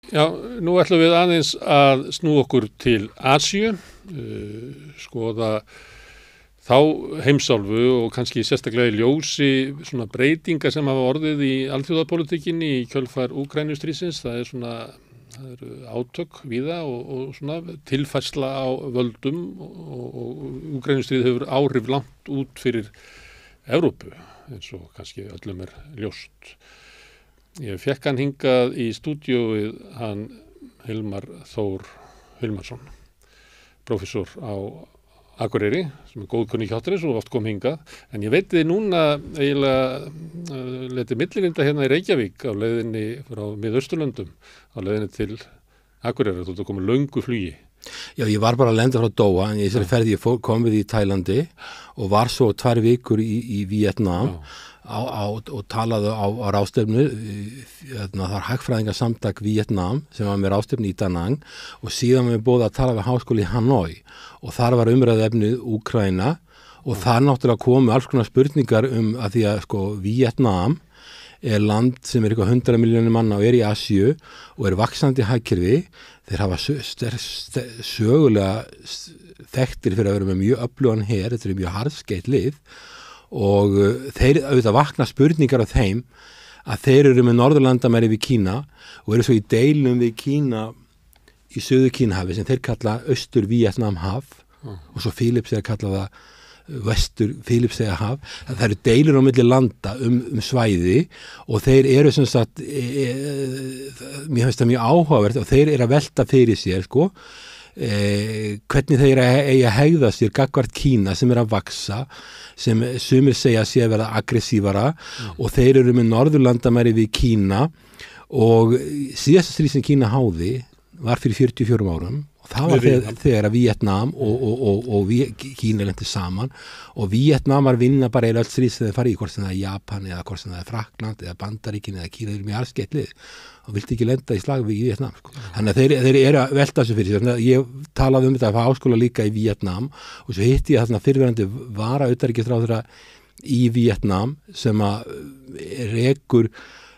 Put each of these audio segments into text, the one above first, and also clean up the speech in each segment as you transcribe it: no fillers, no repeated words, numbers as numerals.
Já, nú ætlum við aðeins að snúa okkur til Asíu, skoða þá heimsálfu og kannski sérstaklega í ljósi svona breytingar sem hafa orðið í alþjóðapólitíkinni í kjölfar Úkraínustríðsins. Það eru átök víða og svona tilfærsla á völdum og Úkraínustríð hefur áhrif langt út fyrir Evrópu, eins og kannski öllum ljóst. Ég fekk hann hingað í stúdíóið hann Hilmar Þór Hilmarsson, prófessor á Akureyri, sem góðkunni hjátturins og oft kom hingað. En ég veit þið núna eiginlega leti millirinda hérna í Reykjavík á leiðinni frá Miðausturlöndum, á leiðinni til Akureyri, þú ert að koma löngu flugi. Já, ég var bara að lenda frá Doha, en í þessari ferð ég kom við í Tælandi og var svo 2 vikur í Víetnam. Og talaðu á ráðstefnu, það er hagfræðingasamtak Víetnam sem var með ráðstefnu í Da Nang og síðan við bóðum að tala við háskóli í Hanoi og þar var umræðuefnið Úkraína og þar náttúrulega komu alls konar spurningar að því að Víetnam er land sem er eitthvað 100 milljónir manna og er í Asíu og er vaxandi hagkerfi. Þeir hafa sögulega þekktir fyrir að vera með mjög öflugan her, þetta er mjög harðskeytt lið og þeir auðvitað vakna spurningar á þeim að þeir eru með norðurlandamæri við Kína og eru svo í deilum við Kína í Suður Kínahafi sem þeir kalla Austur Víetnamhaf og svo Fílipseyjar kalla það Vestur Fílipseyjahaf. Það eru deilur á milli landa svæði og þeir eru sem sagt mér finnst það mjög áhugavert og þeir eru að velta fyrir sér hvernig þeir eiga að hegða sér gagnvart Kína sem er að vaxa, sem sumir segja að sé að verða aggressívara og þeir eru með norðurlandamæri við Kína og síðasta stríð sem Kína háði var fyrir 44 árum og það var þegar að Víetnam og Kína lendi saman og Víetnamar vinna bara öll stríð sem þeir fara í, hvort sem það er Japan eða hvort sem það er Frakkland eða Bandaríkin eða Kína, þeir eru mjög harðskeytt lið og vildi ekki lenda í slag við Víetnam. Þannig að þeir eru að velta þessu fyrir sér. Ég talaði þetta að háskóla líka í Víetnam og svo hitti ég þarna fyrrverandi utanríkisráðherra í Víetnam sem að rekur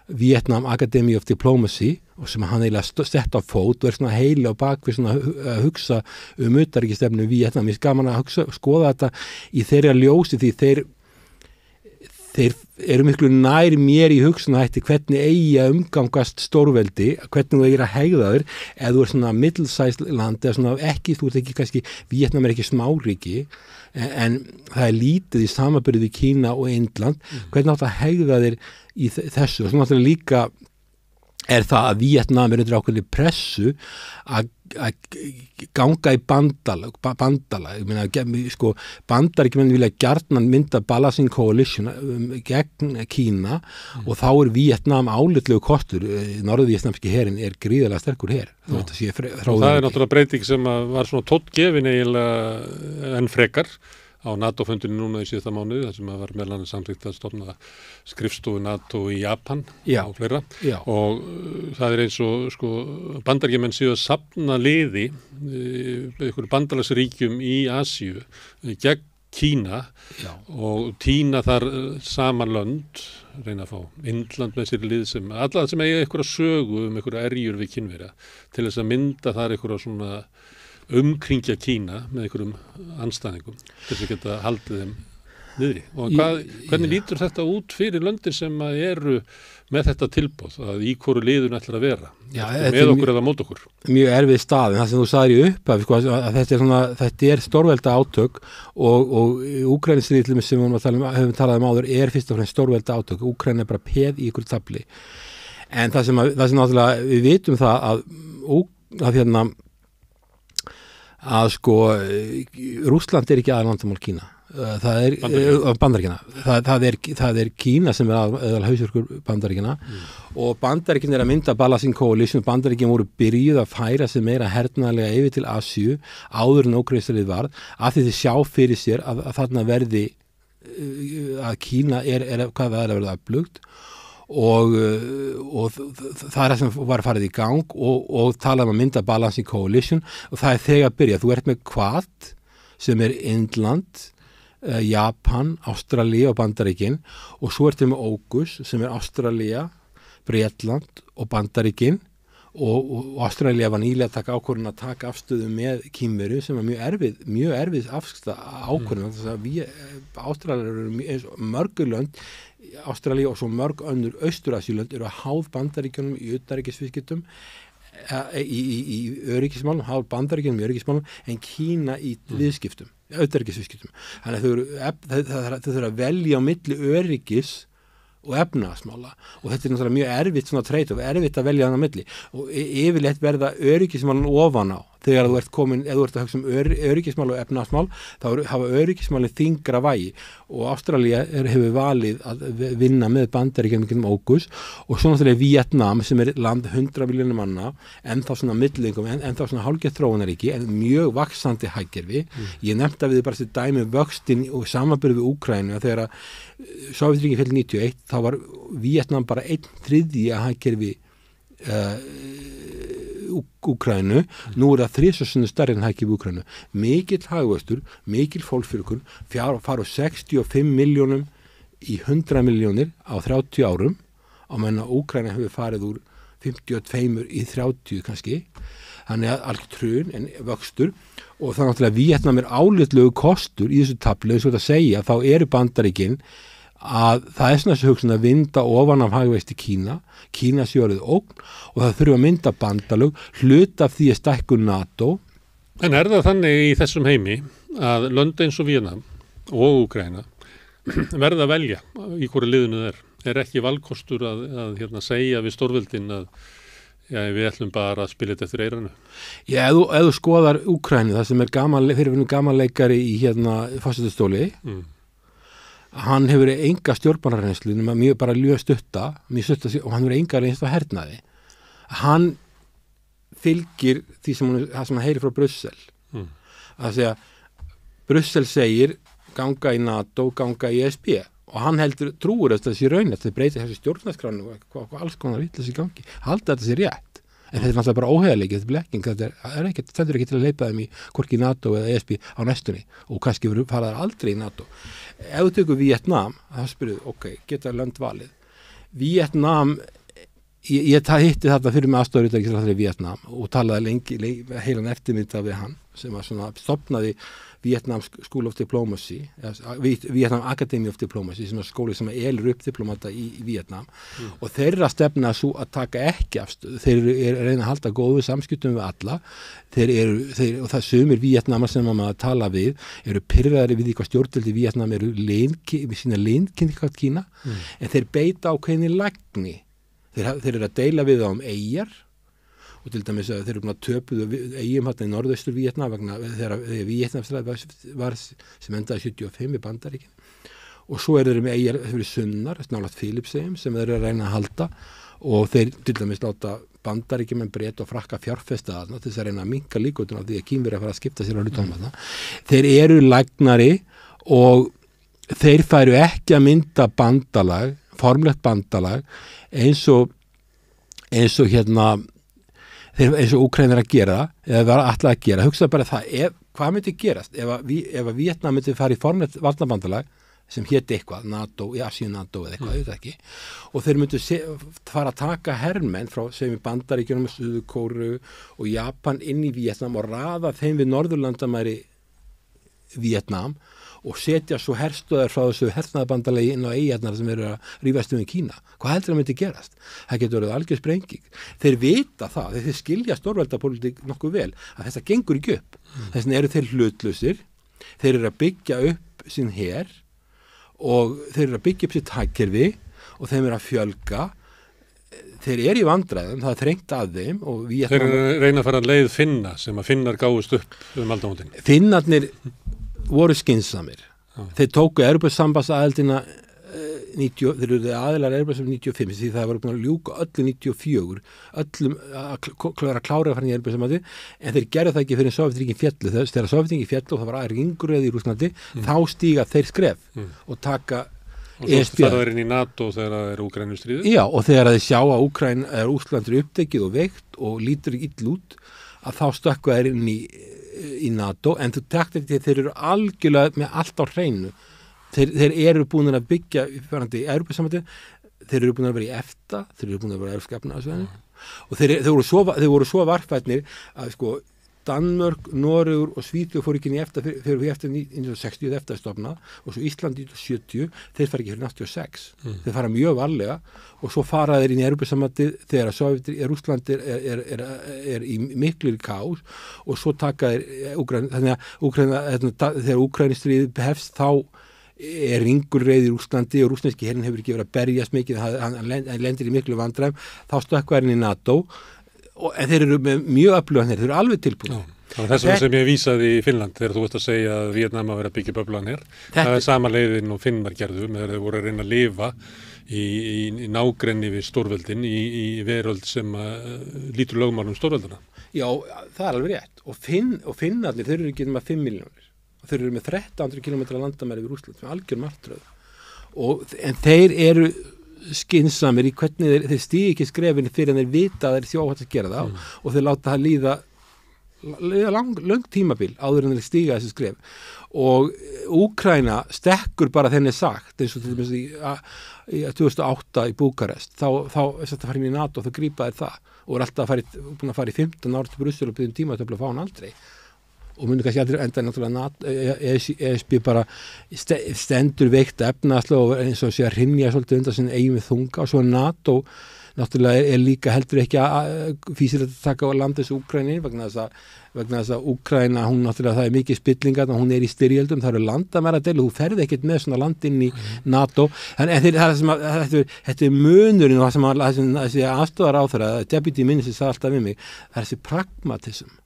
Vietnam Academy of Diplomacy og sem hann eiginlega sett á fót og er svona heili á bakvið svona að hugsa utanríkisstefnu í Víetnam. Ég gaman að skoða þetta í þeirra ljósi því þeir eru miklu nær mér í hugsunahætti hvernig eigi að umgangast stórveldi, hvernig þú eigir að hegða þér eða þú er svona middle-sized land eða svona ekki, þú ert ekki kannski, Víetnam er ekki smáríki en það er lítið í samanburði við Kína og Indland, hvernig átt að hegða þér í þessu og svona náttúrulega líka er það að Víetnam er undir ákveðinni pressu að ganga í bandalag. Ég meina, Bandaríkjamenn vilja gjarnan mynda Balancing Coalition gegn Kína og þá er Víetnam álitlegu kostur. Norður-víetnamski herinn er gríðarlega sterkur her. Og það er náttúrulega breyting sem var svona tóttgefin eiginlega enn frekar á NATO-fundinu núna í síðasta mánuði, þar sem var meðal annars samþykkt að stofna skrifstofu NATO í Japan og fleira. Og það er eins og Bandaríkjamenn séu að safna liði einhverju bandalagsríkjum í Asíu gegn Kína og tína þar saman lönd, reyna að fá Indland með sér lið sem alla sem eiga einhverja sögu einhverja erjur við Kínverja til þess að mynda þar einhverja svona umkringja Kína með einhverjum andstæðingum til þess að geta haldið þeim niðri. Og hvernig lítur þetta út fyrir löndin sem eru með þetta tilboð að í hvoru liðun ætlar að vera? Með okkur eða mót okkur? Mjög erfið staðin, það sem þú sagðir í upphafi að þetta er stórvelda átök og Úkraínustríðið sem við höfum talað um áður er fyrst og fremst stórvelda átök. Úkraína er bara peð í ykkur tabli. En það sem náttúrulega við vitum það að Rússland er ekki aðalvandamál Kína. Það er Bandaríkjanna. Það er Kína sem er aðalhausverkur Bandaríkjanna og Bandaríkin er að mynda Balancing Coalition. Bandaríkin voru byrjuð að færa sig meira hernaðarlega yfir til Asíu áður en Úkraínustríðið varð af því þið sjá fyrir sér að þarna verði að Kína hvað það er að verða öflugt og það er það sem var farið í gang og talað um að mynda Balancing Coalition og það er þegar að byrja. Þú ert með Quad sem er Indland, Japan, Ástralía og Bandaríkin og svo ertu með AUKUS sem er Ástralía, Bretland og Bandaríkin og Ástralía var nýlega að taka ákvörðun að taka afstöðu með Kínverju sem var mjög erfið ákvörðun þess að Ástralía eru mörgulönd Ástralía og svo mörg önnur Austur-Asíulönd eru að háð Bandaríkjunum í utanríkisviðskiptum í öryggismálum, háð Bandaríkjunum í öryggismálum en Kína í viðskiptum, utanríkisviðskiptum. Þannig að þau þurfa að velja á milli öryggis og efnahagsmála og þetta náttúrulega mjög erfitt svona trade-off, erfitt að velja þannig á milli og yfirleitt verða öryggismálun ofan á þegar þú ert komin, ef þú ert að hugsa öryggismál og efnahagsmál þá hafa öryggismálin þyngra vægi og Ástralía hefur valið að vinna með Bandaríkjunum ógus og svo náttúrulega Víetnam sem land 100 milljónir manna en þá svona millingum, en þá svona hálfgerð þróunaríki en mjög vaxandi hagkerfi. Ég nefndi að við bara þessi dæmi vöxtin og samanburð við Úkraínu þegar að Sovétríkin féll 91 þá var Víetnam bara 1/3 hagkerfi Úkraínu, nú það 3 sinnum stærri en hagkerfi Úkraínu. Mikill hagvöxtur, mikil fólksfjölgun, fara úr 65 milljónum í 100 milljónir á 30 árum, á meðan Úkraína hefur farið úr 52 í 30 kannski, þannig að allt hrun en vöxtur og það náttúrulega Víetnam álitlegu kostur í þessu tafli, þess að segja, þá eru Bandaríkin að það svona þessu hugsun að vinda ofan af hagvexti Kína sé orðið ógn og það þurfa að mynda bandalög, hluta af því að stækkun NATO. En það þannig í þessum heimi að lönd eins og Víetnam og Úkraína verða að velja í hverju liðinu er ekki valkostur að segja við stórveldin að við ætlum bara að spila þetta eftir eyranu? Já, ef þú skoðar Úkraínu, það sem fyrirfinnum gamanleikari í forsetastóli, hann hefur enga stjórnmálarreynslu nema mjög stutta og hann hefur enga reynslu á hernaði. Hann fylgir því sem hann heyrir frá Brussel. Það segja, Brussel segir ganga í NATO, ganga í ESB og hann trúur að þessi raun að þau breytir þessi stjórnarskránu og alls konar vitlaus í gangi, halda þetta sé rétt. En þetta náttúrulega bara óheiðarleiki, þetta er blekking, þetta stendur ekki til að leipa þeim í hvorki NATO eða ESB á næstunni og kannski fara þar aldrei í NATO. Ef þú tekur Víetnam, þá spyrir ok, geta lönd valið. Víetnam, ég hitti þetta fyrir með aðstofautarikisráðherra í Víetnam og talaði lengi heilan eftirmynda við hann sem var svona stofnaði Vietnam School of Diplomacy, Vietnam Academy of Diplomacy, sem er skóli sem elur upp diplomata í Vietnam og þeirra stefna svo að taka ekki afstöðu. Þeir reyna að halda góðu samskiptum við alla. Og það sumir Vietnamar sem maður tala við eru pirraðari við því hvað stjórnvöld í Vietnam eru sína linkinnkátt Kína en þeir beita ákveðinni lagni. Þeir eru að deila við þá eyjar og til dæmis þeir eru búin að töpuðu eigum hérna í norðaustur Víetnam vegna þegar Víetnamstræði var sem endaði 75 í Bandaríkin og svo eru þeir með eigjar fyrir sunnar, nálægt Filippseyjum sem þeir eru að reyna að halda og þeir til dæmis láta Bandaríkin með Breta og Frakka fjárfesta þarna til þess að reyna að minnka líkotuna af því að Kínverjar fara að skipta sér á hlutunum þarna. Þeir eru lagnari og þeir færu ekki að mynda bandalag, formlegt bandalag eins og Úkraína er að gera eða var alltaf að gera, hugsaðu bara það hvað myndi gerast ef að Víetnam myndi fara í formlegt varnarbandalag sem héti eitthvað, NATO, Asíu-NATO eða eitthvað, þetta ekki, og þeir myndu fara að taka hermenn frá sem í Bandaríkjunum, Suður-Kóreu og Japan inn í Víetnam og raða þeim við Norðurlandamæri Víetnam og setja svo herstöðar frá þessu hernaðarbandalagi inn á eyjarnar sem eru að rífast um í Kína. Hvað heldur það myndi gerast? Það getur verið algjör sprenging. Þeir vita það, þeir skilja stórveldapólitík nokkuð vel, að þetta gengur ekki upp. Þess vegna eru þeir hlutlausir, þeir eru að byggja upp sín her og þeir eru að byggja upp sitt hagkerfi og þeim eru að fjölga. Þeir eru í vandræðum, það er þrengt að þeim og Þeir reyna að fara að leið Finna sem að Finnar gáðust upp aldamótin. Finnarnir voru skynsamir. Þeir tóku Evrópusambandsaðildina þeir eru aðilar Evrópusamband 95 því það voru búin að ljúka öllu 94 öllum að klára að fara í Evrópusambandi en þeir gerðu það ekki fyrir Sovétríkin féllu þegar Sovétríkin féllu og það var ringurreið í Rússlandi þá stíga þeir skref og taka Og svo fara þeir inn í NATO þegar það er Úkraínustríðið? Já, og þegar þeir sjá að Úkraína er upptekið og veikt og lítur ill út að þá stökkva þeir inn í NATO en þú tektir því að þeir eru algjörlega með allt á hreinu. Þeir eru búin að byggja í Evrópusambandi, þeir eru búin að vera í EFTA, þeir eru búin að vera í Evrópska efnahagssvæðinu og þeir voru svo varfætnir að sko Danmörk, Noregur og Svíþjóð fóru ekki inn í EFTA fyrir eftir 1960 EFTA stofnað og svo Ísland í 70 þeir fara ekki fyrir 86 þeir fara mjög varlega og svo fara þeir inn í Evrópusambandið þegar Rússland er í miklu kaos og svo taka þeir þannig að þegar Úkraínustríðið hefst þá er ringulreið í Rússlandi og rússneski herinn hefur ekki verið að berjast mikið hann lendir í miklu vandræðum þá stökkva hann í NATO en þeir eru með mjög öflugan þeir eru alveg tilbúin. Það var þess sem ég vísaði í Finnland þegar þú ert að segja að Víetnam að vera að byggja upp öflugan her. Það er sama leiðin og Finnar gerðu með þeir voru að reyna að lifa í nágrenni við stórveldin í veröld sem lítur lögmálum stórveldina. Já, það er alveg rétt og Finnarnir, þeir eru ekki með 5 milljónir og þeir eru með 1300 kilometra landamæri við Rússland með algjör martröð en þeir eru skynsamir í hvernig þeir stígi ekki skrefin fyrir en þeir vita að þeir þjóðhætt að gera það og þeir láta það líða lang tímabil áður en þeir stíga þessi skref og Úkraína stekkur bara þenni sagt eins og til dæmis í 2008 í Búkarest þá er þetta farin í NATO og þau grípa þeir það og er alltaf búin að fara í 15 ára til Brussel og byrjum tíma að fá hann aldrei og munir kannski aldrei enda náttúrulega ESB bara stendur veikt efnaðslega og eins og sé að hrynja svolítið undan sinni eigin við þunga og svo NATO náttúrulega er líka heldur ekki fýsilegt að taka á landis Úkraínu vegna þess að Úkraína hún náttúrulega það er mikið spillingar hún er í styrjöldum, það eru landamæradeilu þú ferð ekkert með svona land inn í NATO en þetta er munurinn og það sem þessi aðstofar á þeirra deputy minister sagði alltaf við mig það er þessi pragmatism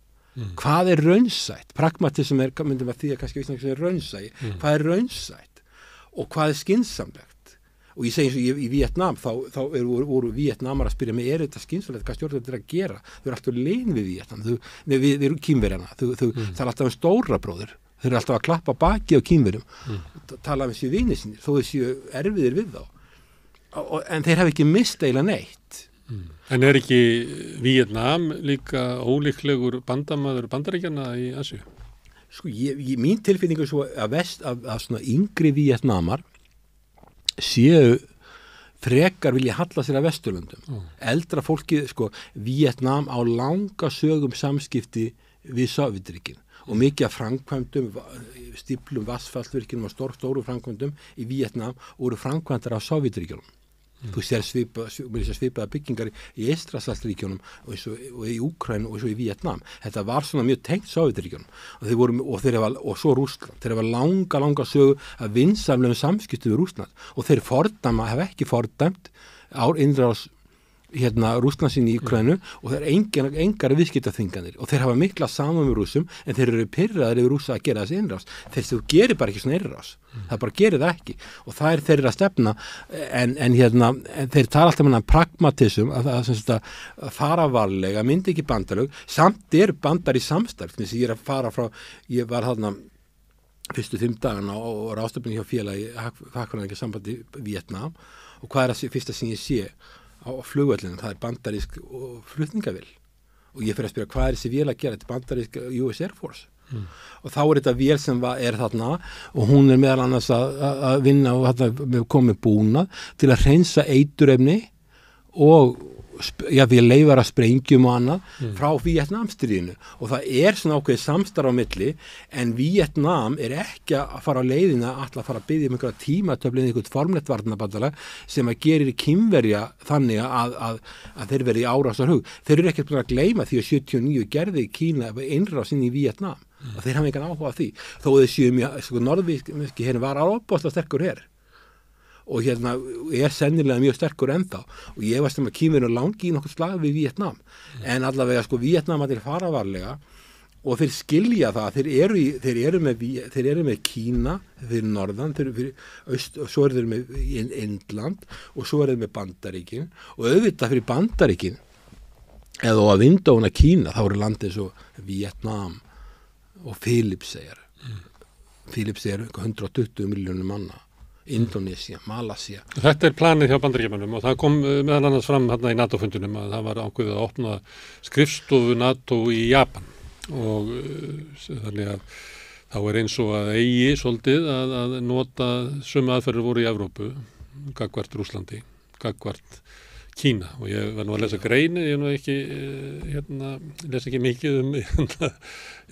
hvað er raunsætt? Pragmatism myndum að því að kannski sem er raunsætt hvað er raunsætt og hvað er skynsamlegt og ég segi eins og í Víetnam þá voru Víetnamar að spyrja mig þetta skynsamlegt, hvað stjórnvöld að gera þau eru alltaf lein við Víetnam við Kínverjana, það er alltaf stóra bróður, þau eru alltaf að klappa baki á Kínverjum tala um þessi vini sinni, þó þessi erfiðir við þá en þeir hafa ekki mist eiginlega neitt En er ekki Víetnam líka ólíklegur bandamaður Bandaríkjanna í Asíu? Sko, mín tilfinning er svo að svona yngri Víetnamar séu frekar vilja halla sér að Vesturlöndum. Eldra fólkið, sko, Víetnam á langa sögum samskipti við Sovétríkin og mikið af framkvæmdum, stíplum, vassfallvirkjum og stóru framkvæmdum í Víetnam voru framkvæmdar af Sovétríkjunum. Þú sér svipaða byggingar í Eystrasaltsríkjunum og í Úkraínu og svo í Víetnam. Þetta var svona mjög tengt Sovétríkjunum og svo Rússland. Þeir hafa langa sögu að vinsamlegum samskiptum við Rússland og þeir hafa ekki fordæmt innrás Rússlandsinn í Úkraínu og þeir engar viðskiptaþvinganir og þeir hafa mikla saman með Rússum en þeir eru pirraðir yfir Rússa að gera þessi innrás. Þú gerir bara ekki svona innrás. Það bara gerir það ekki og það er þeirra stefna en þeir tala alltaf um pragmatism að fara varlega, myndi ekki bandalög samt bandar í samstarf þess að ég var þarna fyrstu 5 dagana og ráðstöfni hjá félagi Hagfræðinga sambandi Víetnam og hvað er það fyrsta sem ég sé á flugvöllinu, það er bandarísk flutningavél og ég fyrir að spyrja hvað er þessi vél að gera, þetta er bandarísk US Air Force og þá er þetta vél sem er þarna og hún er meðal annars að vinna og þarna komið búna til að hreinsa eiturefni og við leifar að sprengjum og annað frá Víetnamstríðinu og það er svona ákveðið samstarf á milli en Víetnam er ekki að fara á leiðina að fara að biðja einhverja tímatöflin einhvert formlegt varnarbandalag sem að gerir Kínverja þannig að þeir verði í árásarhug. Þeir eru ekkert búin að gleyma því að 79 gerði Kína innrás inn í Víetnam og þeir hafa engan áhuga á því þó þeir séu mjög norðvíski hérna var ábúðslega sterkur her og er sennilega mjög sterkur ennþá og ég veist að Kínverjar langi í nokkuð slag við Víetnam en allavega Víetnam að þeir fara varlega og þeir skilja það þeir eru með Kína fyrir norðan, fyrir öst og svo eru þeir með Indland og svo eru þeir með Bandaríkin og auðvitað fyrir Bandaríkin eða að vindóna Kína þá eru landið svo Víetnam og Filippseyjar 120 milljónir manna Indonesia, Malaysia. Þetta er planið hjá Bandaríkjamönnum og það kom meðal annars fram hérna í NATO-fundunum að það var ákveðið að opna skrifstofu NATO í Japan og þannig að þá er eins og að eigi svolítið að nota sömu aðferðir voru í Evrópu, gagnvart Rússlandi, gagnvart Kína og ég var nú að lesa greini, ég nú ekki, lesa ekki mikið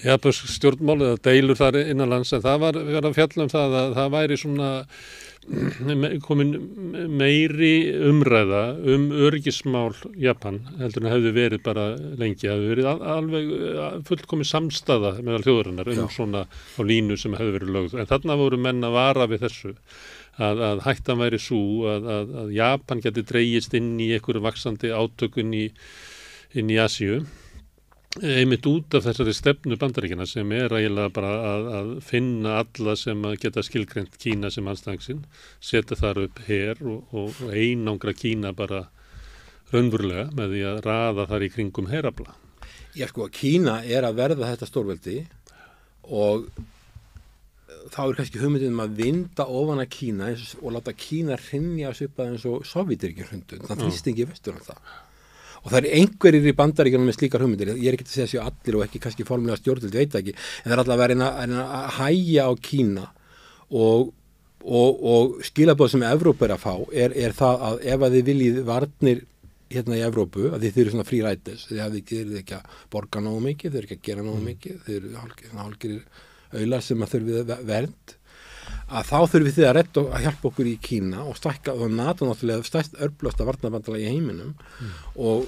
japansk stjórnmál eða deilur þar innanlands, en það var að fjalla það að það væri svona komin meiri umræða öryggismál Japan heldur en hefði verið bara lengi, hefði verið alveg fullkomin samstaða meðal þjóðarinnar svona á línu sem hefði verið lögð, en þarna voru menn að vara við þessu að hættan væri sú að Japan geti dregist inn í einhverju vaxandi átökun inn í Asíu, einmitt út af þessari stefnu Bandaríkjanna sem eiginlega bara að finna alla sem að geta skilgreint Kína sem andstæðing, setja þar upp her og einangra Kína bara raunverulega með því að raða þar í kringum herafla. Já sko, Kína að verða þetta stórveldi og þá kannski hugmyndin að vinda ofan að Kína og láta Kína hrynja svipað eins og Sovétríkin hrundu, það þrýst ekki vestur um það. Og það einhverjir í Bandaríkjunum með slíkar hugmyndir, ég ekki að segja sér allir og ekki kannski formulega stjórnvöld, veit ekki, en það alltaf að reyna að hægja á Kína og skilaboð sem Evrópa að fá það að ef að þið viljið varnir hérna í Evrópu, að þið eru svona free riders, þið ekki að borga nógu mikið, þið eru ekki að gera nógu mikið, þið eru hálfgerðir auðlar sem að þurfið vernd, að þá þurfið þið að redda að hjálpa okkur í Kína og stækka og NATO náttúrulega stærst örblösta varnarbandalag í heiminum og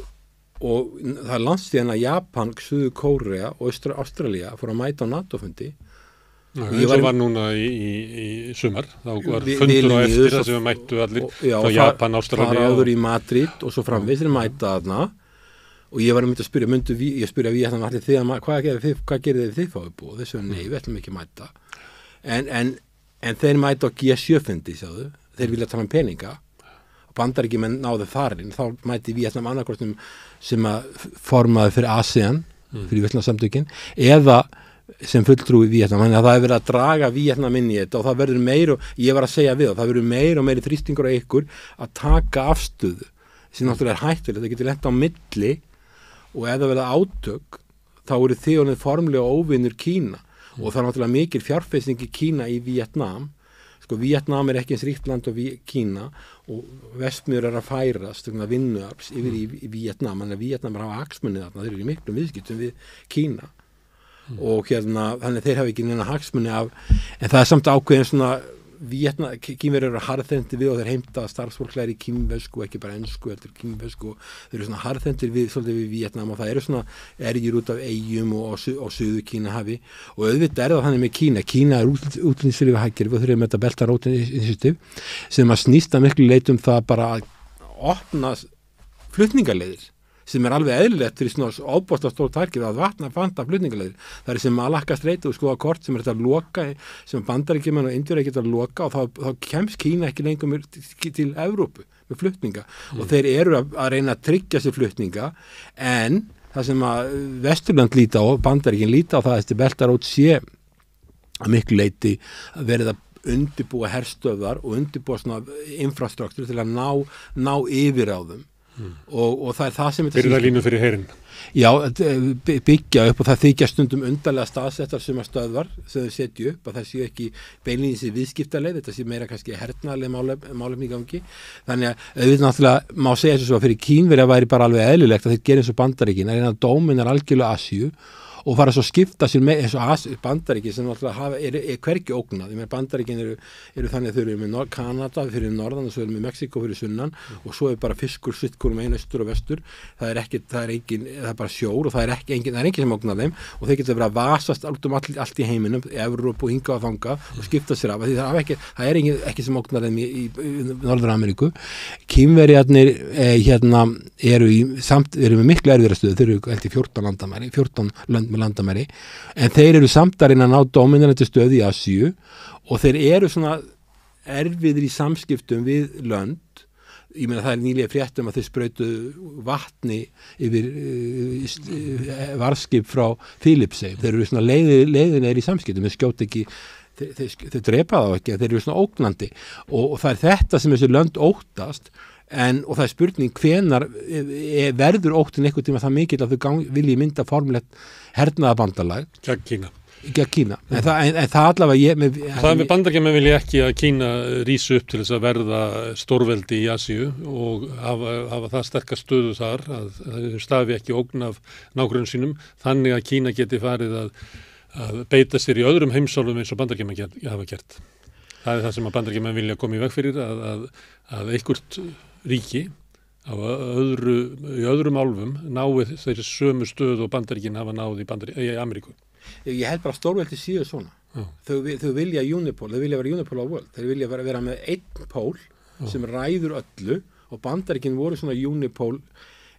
það landstíðan að Japan, Suður Kórea og Ástralía fór að mæta á NATO-fundi. Það var núna í sumar, þá var fundur á eftir það sem við mættu allir frá Japan, Ástralía. Það var áður í Madrid og svo framvegis mæta þarna og ég var að spyrja, ég spyrja við hérna allir þið, hvað gerðið þið fáið búið? Þessu nei, við ætlum ekki að mæta. En þeir mæta á G7-fundi, sjáðu, þeir vilja tala peninga og Bandaríkjamenn náðu þarinn, þá mæti Víetnam annarkostum sem að formaði fyrir ASEAN, fyrir Víetnamsamtökin, eða sem fulltrúi Víetnam, þannig að það verið að draga Víetnam inn í þetta og það verður meira, ég var að segja við það verður meira og meiri þrýstingur á ykkur að taka afstöðu, sem náttúrulega hættulegt, það getur lent á milli og ef það verða átök, þá eru þið formlega óvinnur Kína. Og það náttúrulega mikil fjárfesting í Kína í Víetnam. Sko, Víetnam ekki eins ríkt land og Kína og vestmiður að færast vinnuafls yfir í Víetnam, þannig að Víetnam hafa hagsmuni þarna, þeir eru í miklum viðskiptum við Kína og þannig þeir hafa ekki neina hagsmuni af, en það samt ákveðin svona Kínverjar eru harðhendir við og þeir heimta starfsfólk læri kínversku, ekki bara ensku, heldur kínversku, þeir eru svona harðhendir svolítið við Víetnam og það eru svona erjur út af eyjum og Suður Kínahafi og auðvitað það þannig með Kína útlýnsfyrir hagkerfi og þeir eru með þetta Belt and Road Initiative sem að snýsta miklu leitum það bara að opna flutningaleiðir sem alveg eðlilegt fyrir svona óbósta stór tærkið að vanta flutningaleiðir. Það sem Malakka streitu og skoða kort sem þetta að loka, sem Bandaríkjamenn og Indverjar geta að loka og þá kemst Kína ekki lengur til Evrópu með flutninga og þeir eru að reyna að tryggja sér flutninga en það sem að Vesturland líta á, Bandaríkin líta á það að þessi beltarót sé að miklu leyti að verið að undirbúa herstöðvar og undirbúa svona infrastruktúr til að ná yfir á þeim. Og það það sem fyrir það línu fyrir herinn. Já, byggja upp og það þykja stundum undarlega staðsettar sem að stöðvar sem þau setju upp að það séu ekki beinlínis í viðskiptaleið, þetta sé meira kannski hernaðarleg málefni í gangi. Þannig að auðvitað náttúrulega má segja þessu svo að fyrir Kínverja væri bara alveg eðlilegt að þeir gera eins og Bandaríkin, að dóminar algjörlega Asíu og fara svo að skipta sér með eins og Bandaríkin sem náttúrulega er hvergi ógnað. Ég meina Bandaríkin eru þannig að þau eru með Kanada fyrir norðan og svo eru með Mexíkó fyrir sunnan og svo er bara fiskur sittkur með einu austur og vestur. Það er bara sjór og það er engin sem ógnað þeim og þeir geta verið að vasast allt í heiminum, Evrópu og hinga og þanga og skipta sér af. Það er ekki sem ógnað þeim í Norður-Ameríku. Kínverjarnir eru með miklu erfiðrastöðu, þeir eru held í 14 lönd með landamæri, en þeir eru samt að reyna að ná dominanti stöðu í Asíu og þeir eru svona erfiðir í samskiptum við lönd. Ég meina það er nýlega fréttum að þeir sprautu vatni yfir varðskip frá Filippsey. Þeir eru svona leiðinlegir í samskiptum, þeir skjóta ekki, þeir drepa þá ekki, þeir eru svona ógnandi og það er þetta sem þessi lönd óttast. Og það er spurning hvenar verður óttin einhvern tíma það mikill að þau vilji mynda formlegt hernaðarbandalag gegn Kína. Ekki að Kína. En það allavega Það með Bandaríkjamenn vilja ekki að Kína rísi upp til þess að verða stórveldi í Asíu og hafa það sterkar stöðu þar að það stafi ekki ógn af nágrunum sínum, þannig að Kína geti farið að beita sér í öðrum heimsálfum eins og Bandaríkjamenn hafa gert. Það er það sem að Bandaríkjamenn vilja koma í veg fyrir að einhvert ríki í öðrum álfum náið þeirri sömu stöðu og Bandaríkin hafa náð í Ameríku. Ég held bara stórveldi síðu svona. Þau vilja unipól, þau vilja vera unipól á world. Þau vilja vera með einn pól sem ræður öllu og Bandaríkin voru svona unipól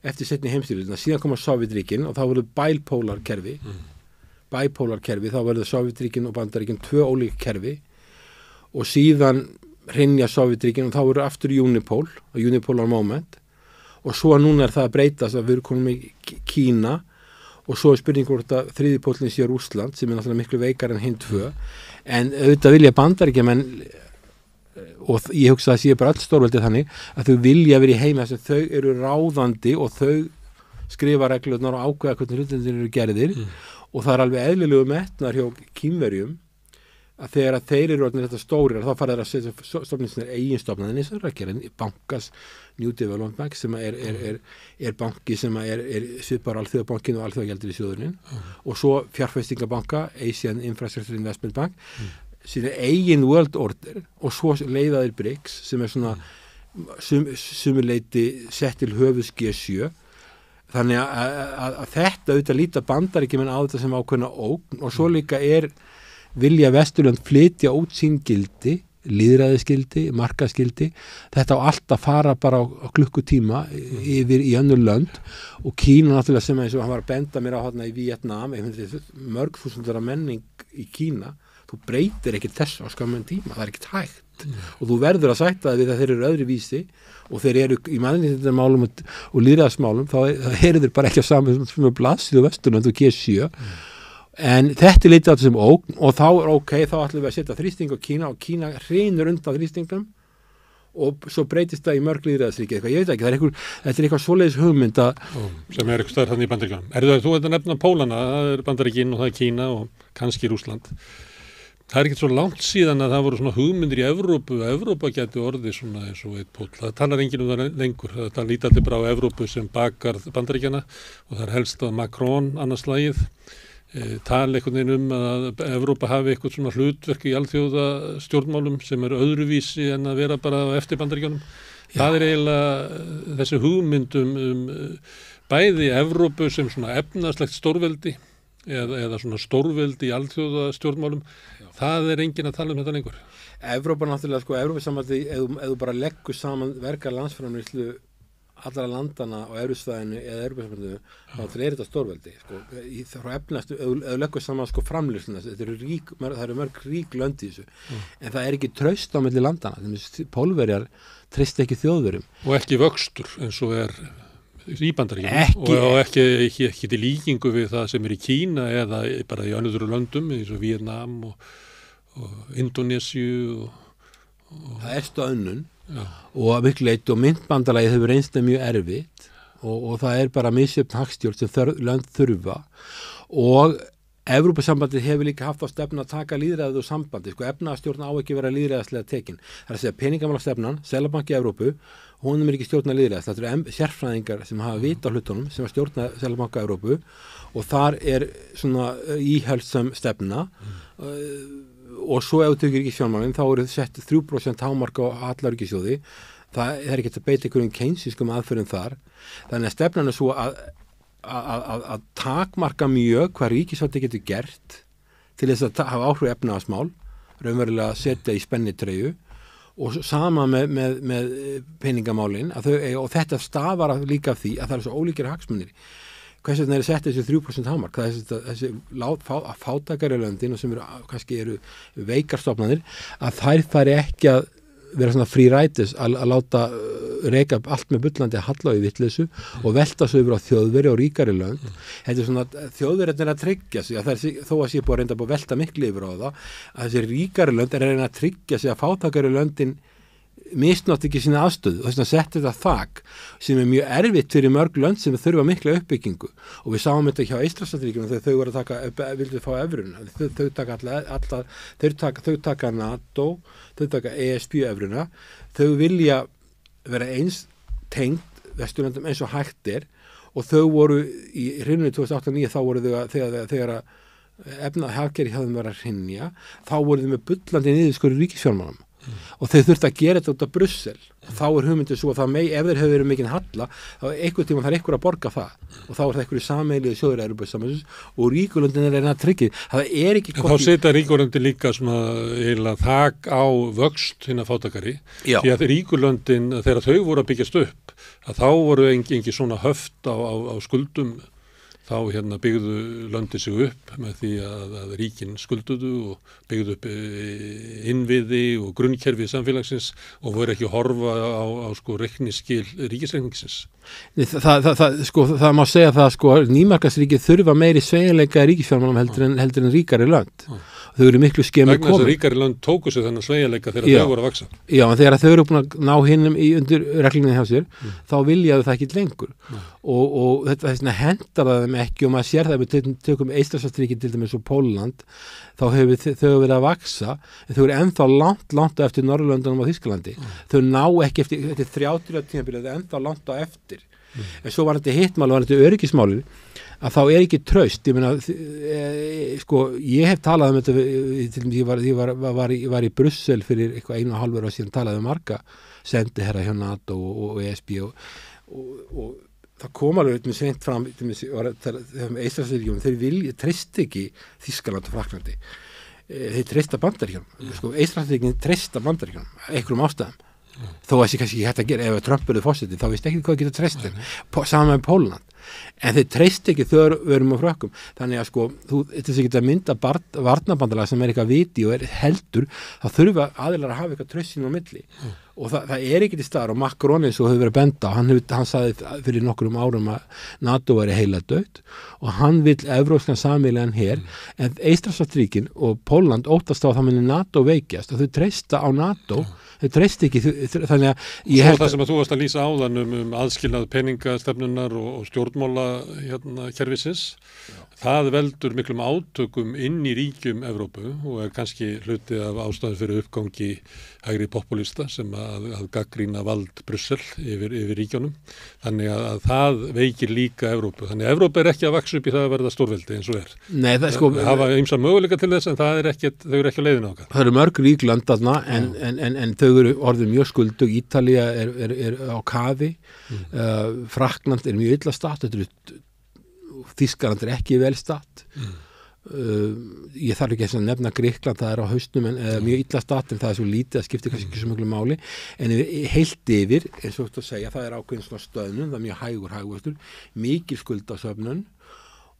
eftir seinni heimsstyrjöldina. Síðan koma Sovétríkin og þá voru bipólar kerfi. Þá verður Sovétríkin og Bandaríkin 2 ólík kerfi og síðan hrynja Sovétríkin og þá voru aftur unipolar moment og svo núna það að breytast að við erum komin með Kína og svo er spurning hvort að þriði pólinn sé Rússland sem náttúrulega miklu veikar en hinn 2 en auðvitað vilja Bandaríkjamenn og ég hugsa að það sé bara öll stórveldið þannig að þau vilja vera í heima þess að þau eru ráðandi og þau skrifa reglurnar og ákveða hvernig hlutinir eru gerðir og það er alveg eðlilegu metnar hjá Kínverjum að þegar að þeir eru orðnir þetta stórir þá fara þeir að setja stofnir sinni eigin stofnað eins og það er að gera bankas New Development Bank sem er banki sem er svipar alþjóðabankin og alþjóðagjaldur í sjóðurinn og svo fjárfestingabanka Asian Infrastructure Investment Bank síðan eigin World Order og svo leiðaðir BRICS sem er svona sumuleiti sett til höfuðs G7 þannig að þetta auðvitað líta Bandaríkjamenn á þetta sem ákveðna ógn og svo líka vilja Vesturlönd flytja út sín gildi, lýðræðisgildi, markaðsgildi. Þetta á allt að fara bara á klukkutíma yfir í önnur lönd og Kína náttúrulega sem eins og hann var að benda mér á hérna í Vietnam, mörg þúsundara menning í Kína, þú breytir ekki þess á skamman tíma, það er ekkert hægt og þú verður að sætta það við að þeir eru öðru vísi og þeir eru í mannréttindamálum og lýðræðismálum, þá eru þeir bara ekki á saman blaðsíðu Vesturlönd og G7 en þetta er litið á þessum ógn og þá er þá ætlum við að setja þrýsting á Kína og Kína hrynur undan þrýstingum og svo breytist það í mörg lýðræðisríki eitthvað, ég veit ekki, þetta er eitthvað svoleiðis hugmynd sem er eitthvað stærð þannig í Bandaríkjunum. Þú ert að nefna Pólana, það er Bandaríkin og það er Kína og kannski Rússland. Það er ekkert svo langt síðan að það voru svona hugmyndir í Evrópa gæti orðið svona eins og eitt pól. Það talar enginn það lengur, það líti allir bara á Evrópu sem bakar Bandaríkjana og það er helst að Macron annars slagið tala einhvern veginn að Evrópa hafi eitthvað svona hlutverk í alþjóða stjórnmálum sem er öðruvísi en að vera bara eftir Bandaríkjunum. Það er eiginlega þessi hugmyndum bæði Evrópu sem svona efnahagslegt stórveldi eða svona stórveldi í alþjóða stjórnmálum. Það er enginn að tala þetta lengur. Evrópa náttúrulega, Evrópusambandi, ef þú bara leggur saman verga landsframleiðslu allra landana á Evrusvæðinu eða Evrópusambandinu, þá er þetta stórveldi. Frá efnastu, ef þú leggur saman framleiðsluna, það eru mörg rík lönd í þessu, en það er ekki traust á milli landana. Pólverjar treysta ekki Þjóðverjum. Og ekki vöxtur eins og er í Bandaríkjunum og ekki til líkingu við það sem er í Kína eða bara í önnur löndum eins og Vietnam og Indónesíu það er stöðnun og miklu leitt og myntbandalagið hefur reynst mjög erfitt og það er bara misjöfn hagstjórn sem lönd þurfa og Evrópusambandið hefur líka haft á stefnu að taka lýðræðið úr sambandi, efnahagsstjórn á ekki vera lýðræðislega tekin. Það er að segja peningamálastefnan, Seðlabanki Evrópu, hún er ekki stjórna lýðræðis, það eru sérfræðingar sem hafa vita á hlutunum sem að stjórna Seðlabanka Evrópu og þar er svona íhaldssam stefna og svo ef þú tökur ekki fjármálin þá eru sett 3% hámark á alla ríkissjóði, það er ekki að beita einhverjum keynesískum aðferðum þar, þannig að stefnan er svo að takmarka mjög hvað ríkisvaldi getur gert til þess að hafa áhrif efnahagsmál, raunverulega setja í spennitreyju og sama með peningamálin og þetta stafar líka af því að það er svo ólíkir hagsmunir. Hvers vegna er sett þessi 3% hámark? Það er þessi fátækari löndin og sem kannski eru veikarstofnanir að þær fari ekki að vera svona free riders að láta reka allt með bullandi halla í vitleysu og velta svo yfir á þjóðveri og ríkari lönd. Þetta er svona þjóðverðin að tryggja sig að þó að sé búið að reynda búið að velta miklu yfir á það að þessi ríkari lönd er að reyna að tryggja sig að fátækari löndin misnátt ekki sína aðstöðu og þess að setja þetta þak sem mjög erfitt fyrir mörg lönd sem þurfa mikla uppbyggingu og við sáum þetta hjá Eystrasaltsríkjunum þegar þau voru að taka, vildu fá evruna, þau taka NATO, þau taka ESB-evruna, þau vilja vera eins tengd Vesturlöndum eins og hægt og þau voru í hruninu 2008-2009 þá voru þau þegar hagkerfið hjá þeim var að hrynja, þá voru þau með bullandi niðurskurði ríkisfjármálum og þau þurftu að gera þetta út af Brussel og þá hugmyndin svo að það ef þeir hefur verið mikinn halla, þá einhvern tíma þarf einhver að borga það og þá það einhverju sameiginlegu sjóðir Evrópusambandsins og ríkulöndin að tryggja það ekki þá setja ríkulöndin líka svona eiginlega þak á vöxt hinna fátækari því að ríkulöndin þegar þau voru að byggjast upp að þá voru engin svona höft á skuldum þá byggðu löndi sig upp með því að ríkin skulduðu og byggðu upp innviði og grunnkerfi samfélagsins og voru ekki að horfa á reikniskil ríkisreikningsins. Það má segja það nýmarkaðsríkið þurfa meiri sveigjanleika í ríkisfjármálum heldur en ríkari lönd. Þau eru miklu skemur komin. Vegna þess að ríkari lönd tóku sér þennan sveigjanleika þegar þau voru að vaksa. Já, en þegar þau eru búin að ná hinnum undir reglunni hjá sér, þá viljaðu það ekki lengur. Og þetta hendar það þeim ekki og maður sér það við tökum Eystrasaltsríkin til dæmis og Pólland, þá hefur þau verið að vaksa, en þau eru ennþá langt eftir Norðurlöndunum og Þýskalandi. Þau ná ekki eftir 30 tímabilið, ennþá langt á eftir. En svo var þetta hittmál og var þetta öryggismálið að þá ekki traust, ég meina ég hef talað þetta ég var í Brussel fyrir eitthvað 1,5 ára síðan talaði marga sendiherra hjá NATO og ESB og það kom alveg með seint fram Eystrasaltsríkjunum, þeir treysta ekki Þýskaland og Fraklandi þeir treysta Bandaríkjunum Eystrasaltsríkjunum treysta Bandaríkjunum einhverjum ástæðum þó að það kannski hægt að gera ef Trump verið forseti, þá veist ekki hvað geta treyst þeim saman með Pólland, en þeir treyst ekki þegar við erum á frökkum, þannig að þetta er ekki að mynda varnarbandalag sem eitthvað viti og heldur, þá þurfa aðilar að hafa eitthvað treyst sín á milli og það ekki til staðar og Macron eins og hefur verið benda og hann sagði fyrir nokkrum árum að NATO væri heila dautt og hann vill evrópskan sameiginlegan her en Eystrasaltsríkin og Pólland óttast á það muni NATO veikjast og þau treysta á NATO þau treyst ekki þannig að ég held það sem að þú varst að lýsa áðan aðskilnað peningastefnunar og stjórnmála kerfisins það veldur miklum átökum inn í ríkjum Evrópu og kannski hluti af ástæðum fyrir uppgangi hægri populista sem að gagnrýna vald Brussel yfir ríkjunum þannig að það veikir líka Evrópu þannig að Evrópa ekki að vaksa upp í það að verða stórveldi eins og Nei, það hafa ýmsa möguleika til þess en þau eru ekki á leiðinu okkar. Það eru mörg rík lönd þarna en þau eru orðið mjög skuldug. Ítalía er á kafi Frakkland er mjög illa statt Þýskaland er ekki vel statt ég þarf ekki að nefna Grikkland, það er á haustnum en mjög illa statt en það er svo lítið að skipta kannski ekki svo mjög máli en heilt yfir, eins og þú segja, það er ákveðin svona stöðnun, það er mjög hægur hagvöxtur, mikil skuldasöfnun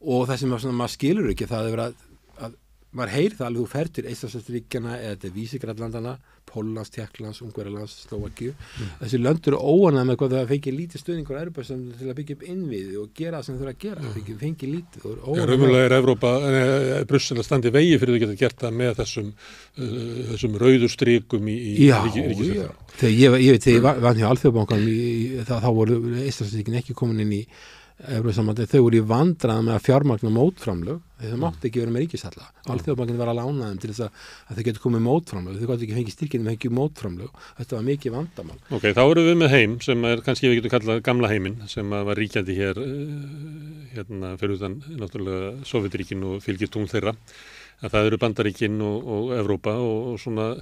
og það sem maður skilur ekki það er að maður heyrir það alveg þú fer til Eystrasaltsríkjanna eða til Vísegrænlandana, Póllands, Tékklands, Ungverjalands, Slóvakíu. Þessi lönd eru óánægð með hvað það fengið lítið stuðningur Evrópu til að byggja upp innviði og gera það sem þau þurfa að gera. Það fengið lítið. Raunverulega er Evrópa, Brussel að standi vegi fyrir þau geta gert það með þessum rauðu strikum í ríkisfjármálum. Þegar ég vann hjá Alþjóðabankanum þá voru Eystrasaltsríkin ekki komin inn í Evrópusambandið, þau voru í vandræðum með að fjármagna mótframlög, þau mátti ekki vera með ríkishalla. Alþjóðabankinn var að lána þeim til þess að þau getur komið mótframlög, þau gætu ekki fengið styrkinn með ekki mótframlög. Þetta var mikið vandamál. Ok, þá erum við með heim sem er kannski við getum kallað gamla heiminn sem var ríkjandi hér fyrir utan náttúrulega Sovétríkin og fylgistungl þeirra. Að það eru Bandaríkin og Evrópa og svona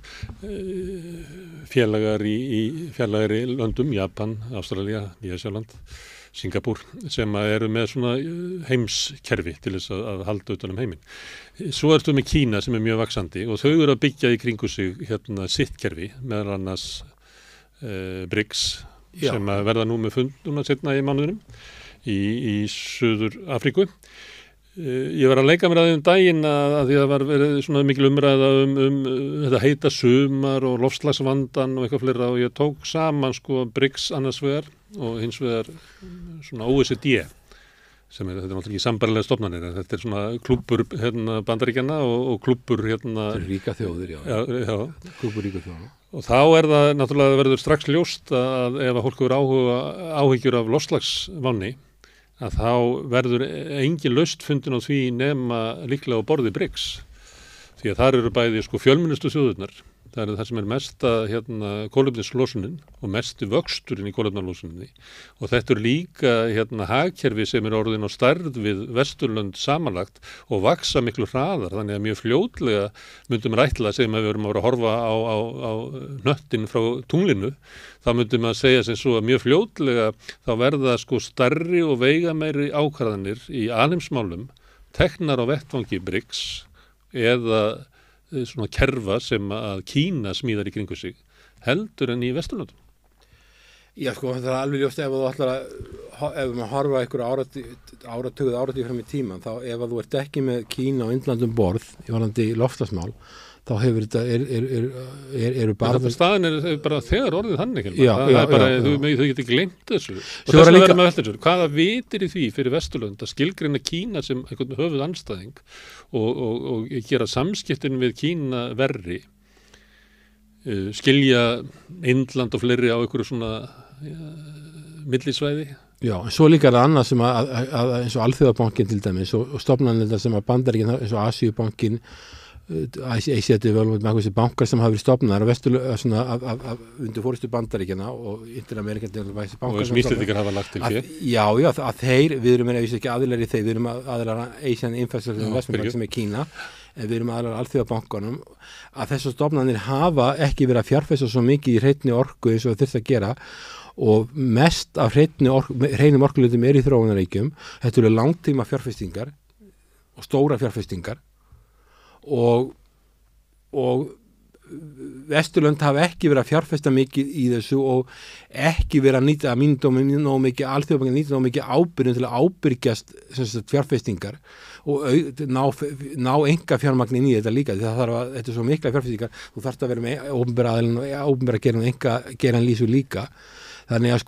félagar í fjarlægari löndum, Japan, Ástralía, Nýja-Sjáland, Singapúr sem eru með svona heimskerfi til þess að halda utan heiminn. Svo ertu með Kína sem er mjög vaxandi og þau eru að byggja í kringu sig sitt kerfi, meðal annars BRICS sem verða nú með fund núna seinna í mánuðinum í Suður Afríku. Ég var að leika mér að því daginn að því að var verið svona mikil umræða þetta heita sumar og loftslagsvandan og eitthvað fleira og ég tók saman BRICS annars vegar og hins vegar svona OECD sem þetta er náttúrulega ekki sambærilega stofnanir en þetta er svona klúbbur Bandaríkjanna og klúbbur ríka þjóðir, já. Já. Klúbbur ríka þjóðir. Og þá það náttúrulega verður strax ljóst að ef að fólk hefur áhyggjur af loftslagsvánni, að þá verður engin lausn fundin á því nema líklega á borði BRICS. Því að þar eru bæði fjölmennustu þjóðirnar. Það það sem mesta kolefnislosunin og mesti vöxturinn í kolefnislosuninni. Og þetta líka hagkerfi sem orðin á stærð við Vesturlönd samanlagt og vaksa miklu hraðar. Þannig að mjög fljótlega myndum ætla sem við erum að horfa á hnöttin frá tunglinu. Þá myndum að segja sem svo að mjög fljótlega þá verða stærri og veigameiri ákvarðanir í alheimsmálum teknar á vettvangi BRICS eða svona kerfa sem að Kína smíðar í kringu sig heldur en í Vesturlöndum. Já, það alveg ljóst ef þú ætlar ef maður horfa ykkur áratugi fram í tíman, þá ef þú ert ekki með Kína og Indland borð í varðandi loftslagsmál, þá hefur þetta eru bara staðan bara þegar orðið þannig þau getur gleymt þessu og þess að vera með þessu. Hvaða vitir í því fyrir Vesturlönd að skilgreina Kína sem einhvern höfuð andstæðing og gera samskiptin við Kína verri, skilja Indland og fleiri á einhverju svona millisvæði. Já, en svo líka annað sem að eins og Alþjóðabankin til dæmis og stofnanir sem að Bandaríkin eins og Asíubankin Asia Development með þessi bankar sem hafa verið stofnaðar undir fórustu Bandaríkjana og Inter-American Development bankar og Íslendingar hafa lagt til fér. Já, að þeir, við erum ekki aðilar í þeir, við erum aðilar Asian Infrastructure Investment Bank sem Kína, en við erum aðilar Alþjóðabankanum, að þessar stofnanir hafa ekki verið að fjárfesta svo mikið í hreinni orku eins og þurft að gera og mest af hreinum orkulitum í þróunarríkjum. Þetta eru langtíma fjárfestingar og stóra fjárfestingar og Vesturlönd hafa ekki verið að fjárfesta mikið í þessu og ekki verið að nýta að mínum nóg mikið, Alþjóðabankin nýta nóg mikið ábyrgðin til að ábyrgjast fjárfestingar og ná enga fjármagn inn í þetta líka, því þetta svo mikla fjárfestingar, þú þarft að vera með opinbera aðilinn og opinbera geran og enga geran lýsu líka, þannig að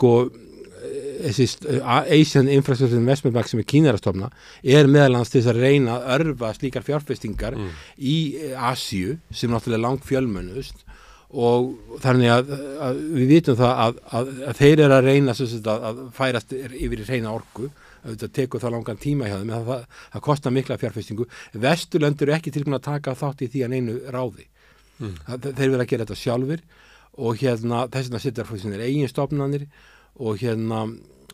þessi Asian Infrastructure Investment Bank sem Kína að stofna meðal annars til þess að reyna að örva slíkar fjárfestingar í Asíu sem náttúrulega langt fjölmennust og þannig að við vitum það að þeir eru að reyna að færast yfir í hreina orku, þetta tekur það langan tíma hjá þeim, það kostar mikla fjárfestingu. Vesturlönd eru ekki tilbúin að taka þátt í því að neinu ráði. Þeir vilja að gera þetta sjálfur og þess vegna setja fyrir sinni eigin stofnanir og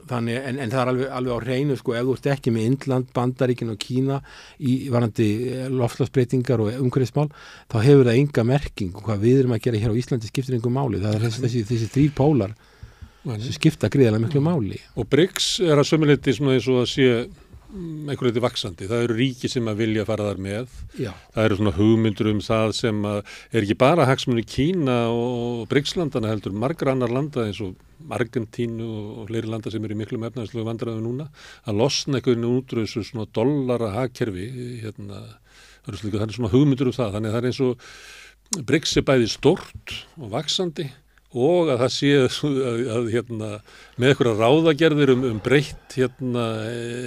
þannig, en það alveg á hreinu ef þú ert ekki með Indland, Bandaríkin og Kína í varðandi loftslagsbreytingar og umhverfismál, þá hefur það enga merking og hvað við erum að gera hér á Íslandi skiptir engu máli, það þessi þrír pólar sem skipta gríðarlega miklu máli. Og BRICS að sömuleyti svona eins og að sé einhverju leyti vaxandi. Það eru ríki sem að vilja fara þar með. Já. Það eru svona hugmyndur það sem ekki bara hagsmunir Kína og BRICS-landana heldur margra annar landa eins og Argentínu og fleiri landa sem eru í miklum efnahagslegu vandræðum núna að losna einhvern útrúsu svona dollara hagkerfi. Það eru svona hugmyndur það. Þannig að það eins og BRICS bæði stórt og vaxandi og að það sé með einhverja ráðagerðir breytt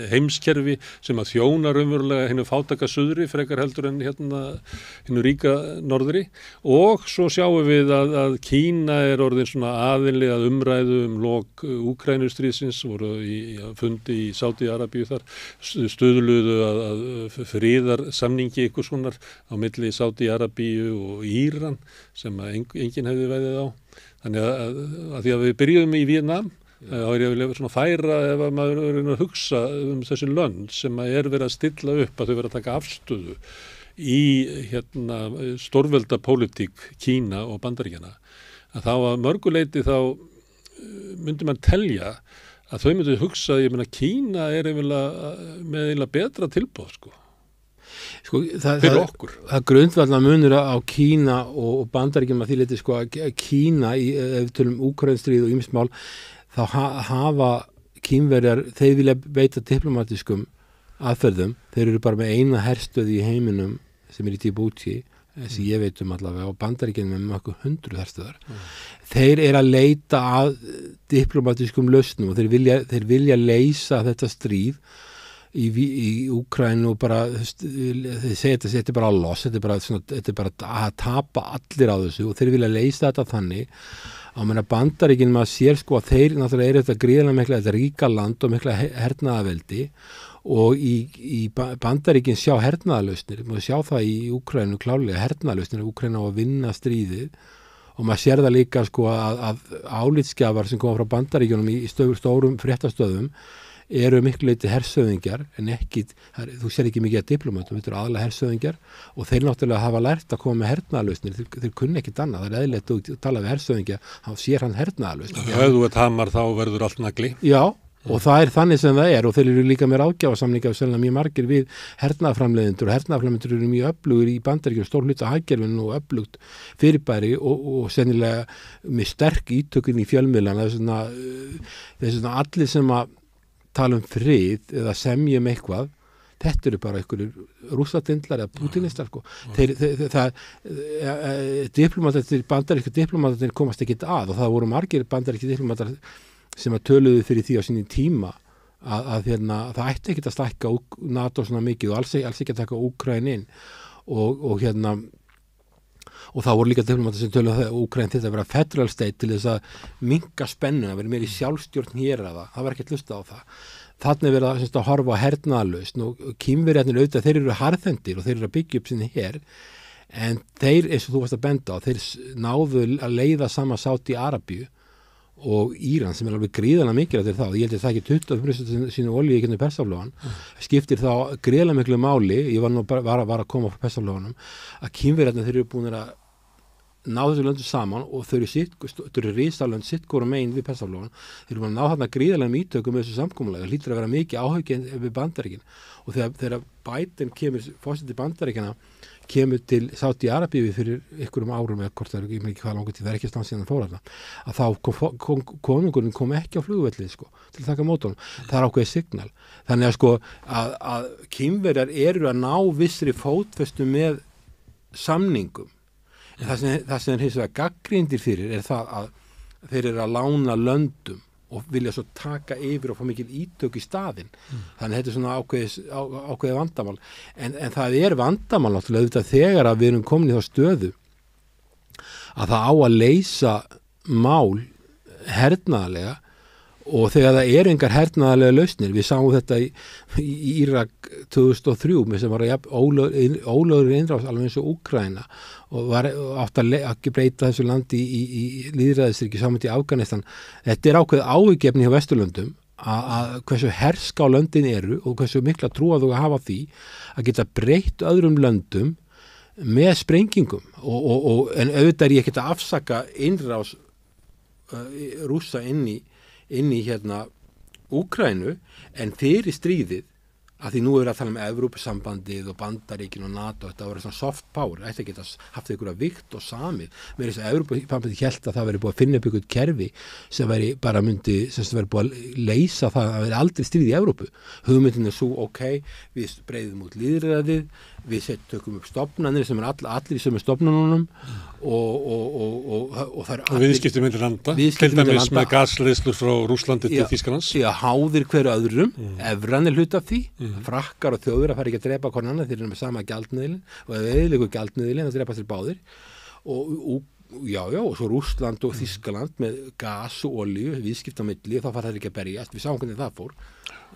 heimskerfi sem að þjóna raunverulega hinu fátæka suðri frekar heldur en hinu ríka norðri og svo sjáum við að Kína orðin svona aðili að umræðu lok Úkraínustríðsins voru í fundi í Sádi-Arabíu þar stuðluðu að friðarsamningi ykkur svonar á milli Sádi-Arabíu og Íran sem að enginn hefði veðið á. Þannig að því að við byrjuðum í Víetnam, þá ég vilja svona færa ef að maður er að hugsa þessi lönd sem verið að stilla upp að þau verið að taka afstöðu í stórvelda pólitík Kína og Bandaríkjanna. Að þá að mörguleyti þá myndi mann telja að þau myndi hugsa, Kína með eiginlega betra tilboð, fyrir okkur. Það grundvallar munur á Kína og Bandaríkjum að því leyti að Kína ef við tölum Úkraínustríð og ýmis mál þá hafa Kínverjar, þeir vilja beita diplomatískum aðferðum, þeir eru bara með eina herstöð í heiminum sem í Djibouti sem ég veit allavega og Bandaríkjum með mjög 100 herstöðar. Þeir eru að leita að diplomatískum lausnum og þeir vilja leysa þetta stríð í Úkraínu og bara, þið segja þetta er bara loss, þetta er bara að tapa allir á þessu og þeir vilja leysa þetta þannig á meina Bandaríkin maður sér sko að þeir náttúrulega eru þetta gríðarlega mikla, þetta ríka land og mikla hernaðaveldi og í Bandaríkin sjá hernaðalausnir, maður sjá það í Úkraínu klárlega, hernaðalausnir, Úkraína á að vinna stríðið og maður sér það líka sko að álitsgjafar sem koma frá Bandaríkjunum í stórum fréttastöðum eru miklu leyti hersöðingjar en ekki, þú sér ekki mikið að diplomatum, þetta eru aðalega hersöðingjar og þeir náttúrulega hafa lært að koma með hernaðalausnir, þeir kunni ekkit annað, það er eðlilegt að tala við hersöðingja, þá sér hann hernaðalausnir. Ef þú ert hamar þá verður allt nagli. Já, og það er þannig sem það er og þeir eru líka með ráðgjafarsamninga og mjög margir við hernaðarframleiðendur og hernaðarframleiðendur eru mjög öflugur í Bandaríkjunum, stór hluta hagkerfinu og öflugt fyrirbæri og sennilega með sterk ítökun í fjölmiðlana, þess vegna allir sem að tala frið eða semjum eitthvað, þetta eru bara einhverjir rússadindlar eða pútinistar sko. Bandaríkjur diplomatarnir komast ekkit að og það voru margir bandaríkjur diplomatar sem að töluðu fyrir því á sinni tíma að það ætti ekkit að stækka NATO svona mikið og alls ekki að taka Úkraínu inn og það voru líka diplomatar sem töluðu að Úkraína þetta að vera federal state til þess að minnka spennu, að vera meira í sjálfstjórn héraða, það var ekki að hlusta á það. Þannig er verið að horfa á hernaðarlausn og Kínverjarnir auðvitað, þeir eru harðhendir og þeir eru að byggja upp sinni her, en þeir, eins og þú varst að benda á, þeir náðu að leiða sama Sádi-Arabíu og Íran sem er alveg gríðarlega mikil eftir þá, ég held að það ekki 20% sínu olíu í Persaflóan, skiptir þá gríðarlega miklu máli, ég var að koma frá Persaflóanum, að Kínverjarnir þeir eru búin að ná þessu löndu saman og þau eru risalönd sitt hvora megin við Persaflóan, þeir eru búin að ná þarna gríðarlega ítökum með þessu samkomulagi, það hlýtur að vera mikið áhugin við Bandaríkin og þegar Biden kemur, forseti Bandaríkjana kemur til Sádi-Arabíu fyrir einhverjum árum eða hvort það er ekki hvað langur til, það er ekki stann síðan fór þarna, að þá konungurinn kom ekki á flugvellið sko, til að taka mót honum, það er ákveðið signal, þannig að sko að Kínverjar eru að ná vissri fótfestu með samningum, en það sem er hins vegar gagnrýndir fyrir er það að þeir eru að lána löndum og vilja svo taka yfir og fá mikil ítök í staðinn. Þannig þetta er svona ákveðið vandamál. En það er vandamál náttúrulega auðvitað þegar að við erum komin í þá stöðu að það á að leysa mál hernaðarlega og þegar það eru engar hernaðarlega lausnir, við sáum þetta í Írak 2003 sem var ólögri innrás alveg eins og Úkraína og var átt að breyta þessu landi í lýðræðisríki saman í Afganistan. Þetta er ákveðið áhyggjefni hjá Vesturlöndum að hversu herska á löndin eru og hversu mikla trúa þú að hafa því að geta breytt öðrum löndum með sprengingum en auðvitað er ég ekki að afsaka innrás Rússa inn í Úkraínu en fyrir stríðið að því nú er að tala um Evrópusambandið og Bandaríkin og NATO, þetta var svona soft power, þetta geta haft einhverja vikt og samið, með þess að Evrópusambandið hélt að það veri búið að finna upp einhvern kerfi sem veri bara sem veri búið að leysa það að veri aldrei stríð í Evrópu. Hugmyndin er svo, við breyðum út lýðræðið, við tökum upp stofnanir sem er allir í sömu stofnunum og það er og viðskipti milli landa, til dæmis með gasleiðslur frá Rússlandi til Þýskalands. Já, háðir hverju öðrum, evran er hluta af því, frakkar og þjóðir að fara ekki að drepa hvern annan, þeir eru með sama gjaldmiðilinn og ef eðilegu gjaldmiðilinn það drepa sér báðir og svo Rússland og Þýskaland með gas og olíu, viðskipta milli og þá fara þeir ekki að berjast, við sáum hvernig það fór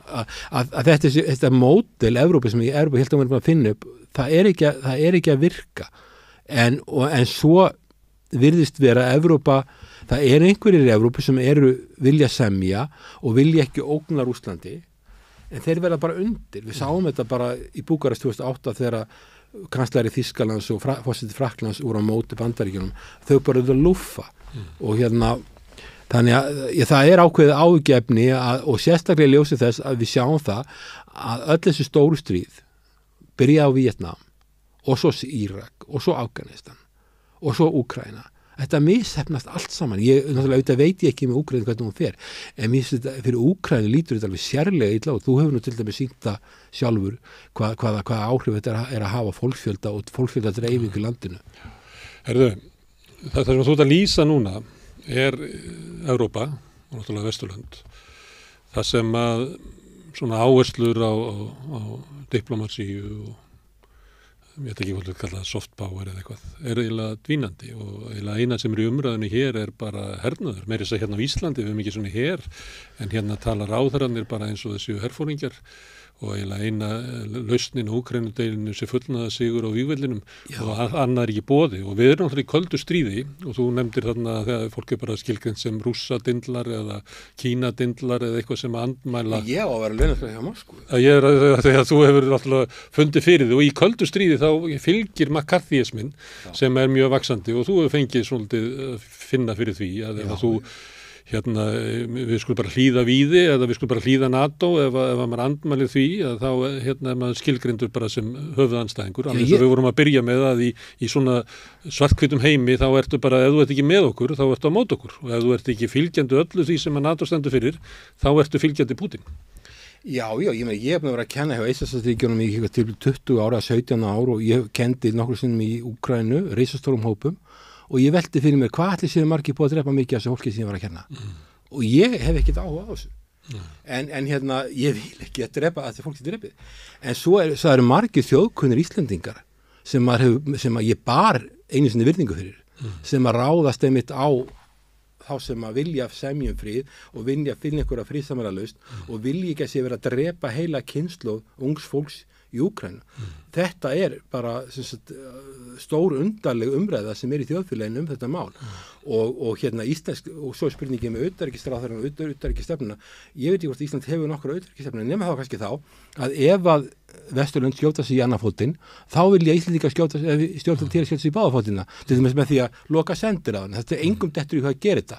að þetta módel Evrópu sem Evrópu helt að vera að finna upp, það er ekki að virka en svo virðist vera Evrópa, það er einhverjir í Evrópu sem vilja semja og vilja ekki ógna Rússlandi en þeir verða bara undir, við sáum þetta bara í Búkarest 2008 þegar kanslari Þýskalands og forseti Frakklands úr á móti Bandaríkjunum, þau bara auðvitað lúffa og þannig að það er ákveðið áhugjefni og sérstaklega ljósið þess að við sjáum það að öll þessu stóru stríð byrja á Víetnam og svo Írak og svo Afganistan og svo Úkraína. Þetta mishefnast allt saman. Náttúrulega veit ég ekki með Úkraínu hvernig hún fer, en fyrir Úkraínu lítur þetta alveg sérlega illa og þú hefur nú til dæmis sýnt það sjálfur hvaða áhrif þetta er að hafa fólksfjölda og fólksfjölda dreifingu í landinu. Herðu, það sem þú ert að lýsa núna er Evrópa og náttúrulega Vesturlönd. Það sem að svona áherslur á diplomatíu og ég veit ekki hvort við kalla það soft power eða eitthvað, eiginlega dvínandi og eiginlega eina sem í umræðinu hér bara hernaður. Meira þess að hérna á Íslandi við höfum ekki svona her, en hérna tala ráðherrarnir bara eins og þessi herfóringjar og eiginlega eina lausnin á Úkraínudeilinu sé fullnaða sigur á vígvellinum og annað ekki boði og við erum náttúrulega í köldu stríði og þú nefndir þarna þegar fólk bara skilgreint sem rússadindlar eða kínadindlar eða eitthvað sem andmæla. Ég á að vera launaskráð hjá Moskvu. Þegar þú hefur náttúrulega fundið fyrir þig og í köldu stríði þá fylgir McCarthyismin sem mjög vaxandi og þú hefur fengið svolítið að finna fyrir því að ef þú við skulum bara hlýða víði eða við skulum bara hlýða NATO ef maður andmælir því að þá er maður skilgreindur bara sem höfuðandstæðingur. Annars við vorum að byrja með að í svona svartkvítum heimi þá ertu bara, ef þú ert ekki með okkur þá ertu á mót okkur og ef þú ert ekki fylgjandi öllu því sem að NATO stendur fyrir þá ertu fylgjandi Pútín. Já, ég meina, ég hef búin að vera að kenna hjá Eystrasaltsríkjunum í til 20 ára, 17 ár og ég kendi nokkur sinnum í Úkraínu, risastórum hópum og ég velti fyrir mér hvað allir séu margir búið að drepa mikið af þessu fólki sem ég var að kenna. Og ég hef ekkert áhuga á þessu. En ég vil ekki að drepa að þessi fólki drepið. En svo eru margir þjóðkunnir Íslendingar sem að ég bar einu sinni virðingu fyrir, sem að ráðast einmitt á þá sem að vilja semjum frið og vilja finna einhverja friðsamlega lausn og vilja ekki að sé vera að drepa heila kynslóð ungs fólks í Úkraínu. Þetta bara stór undarleg umræða sem í þjóðfélaginu þetta mál og íslensk og svo spurningin með utanríkisráðherrann og utanríkisstefnuna. Ég veit ekki hvort Ísland hefur nokkra utanríkisstefnu nema þá kannski þá að ef að Vesturlönd skjóta sig í annað fótinn þá vilja Íslendingar stjórnvöld til að skjóta sig í báða fótina til dæmis með því að loka sendiráðin. Þetta engum dettur í hvað að gera þetta.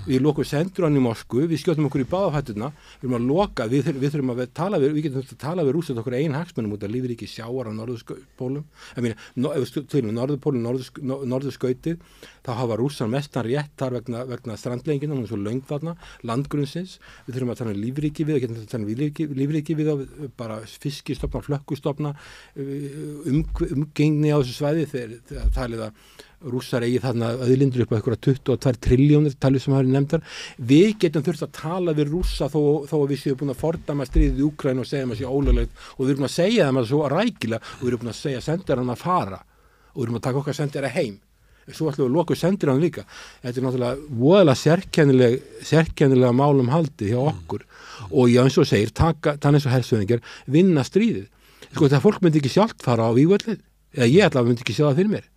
Við lokum sendiráðin í Moskvu, við skjótum okkur í báða fótina, við erum að loka, við þurfum að við getum að tala við Rússland okkur eigin hagsmunum út af lífríki sjávar á norðurpólum. Ef við tölum norðurpólum, norðurskautið, þá hafa Rússland mestan rétt þar vegna strandlengina, hún svo löng þarna, landgrunnsins. Við þurfum að tala um lífríki við, getum að tala um lífríki við bara fiskistofna, flökkustofna, umgengni á þessu svæði þegar talið að Rússar eigi þarna auðlindur upp á einhverja 22 triljónir talið sem hafa verið nefndar. Við getum þurft að tala við Rússa þó að við séum búin að fordæma stríðið í Úkraínu og segja að það sé ólöglegt og við erum að segja þeim að það svo rækilega og við erum búin að segja sendirann að fara og við erum að taka okkar sendira heim. Svo ætlum við að loka sendirann líka. Þetta náttúrulega voðalega sérkennilega málum haldið hjá okkur og ég eins og segir, þannig eins og hersöðingar vinna stríðið. Þetta fólk myndi ekki sjálft fara á vígvöllið eða ég allavega myndi ekki sjá það fyrir mér.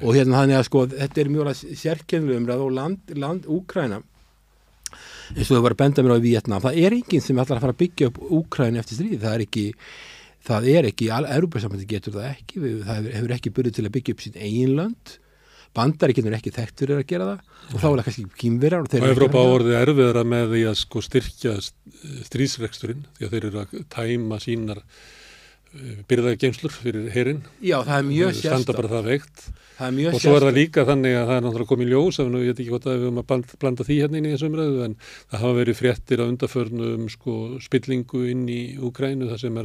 Og þannig að þetta mjög sérkennilega umræð og land Úkraína eins og þau var að benda mér á Víetnam, það enginn sem ætlar að fara að byggja upp Úkraínu eftir stríð, það ekki Evrópusambandið getur það ekki, það hefur ekki burði til að byggja upp sín eigin lönd, Bandaríkin ekki þekkt fyrir að gera það og þá það kannski Kínverjar og Evrópa á orðið erfiðara með því að styrkja stríðsreksturinn því að þeir eru að tæma sínar birgðageymslur fyrir herinn. Já, það mjög sérstakt. Standa bara það veikt. Og svo það líka þannig að það náttúrulega komið í ljós, ég veit ekki hvort að við höfum að blanda því hérna inn í þessu umræðu, en það hafa verið fréttir á undanförnum spillingu inn í Úkraínu, það sem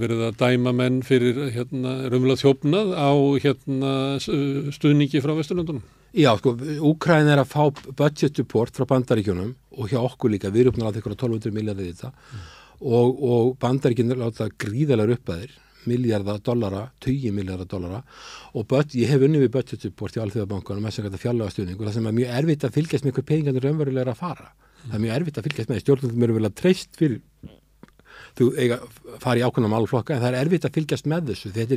verið að dæma menn fyrir raunverulega þjófnað á stuðningi frá Vesturlöndunum. Já, Úkraína að fá budget support frá Bandaríkjunum og hjá okkur líka, við erum að einhverja 1200 milljarðir í þetta og Bandaríkin láta gríðarlegar upphæðir, milljarða dollara, 20 milljarða dollara og ég hef unnið við budget support í Alþjóðabankanum með þetta fjárlagastuðning og það sem mjög erfitt að fylgjast með hver peningarnir raunverulega að fara. Það mjög erfitt að fylgjast með stjórnvöldum eru vel að treyst fyrir þú eiga fara í ákveðna málflokka en það erfitt að fylgjast með þessu. Þetta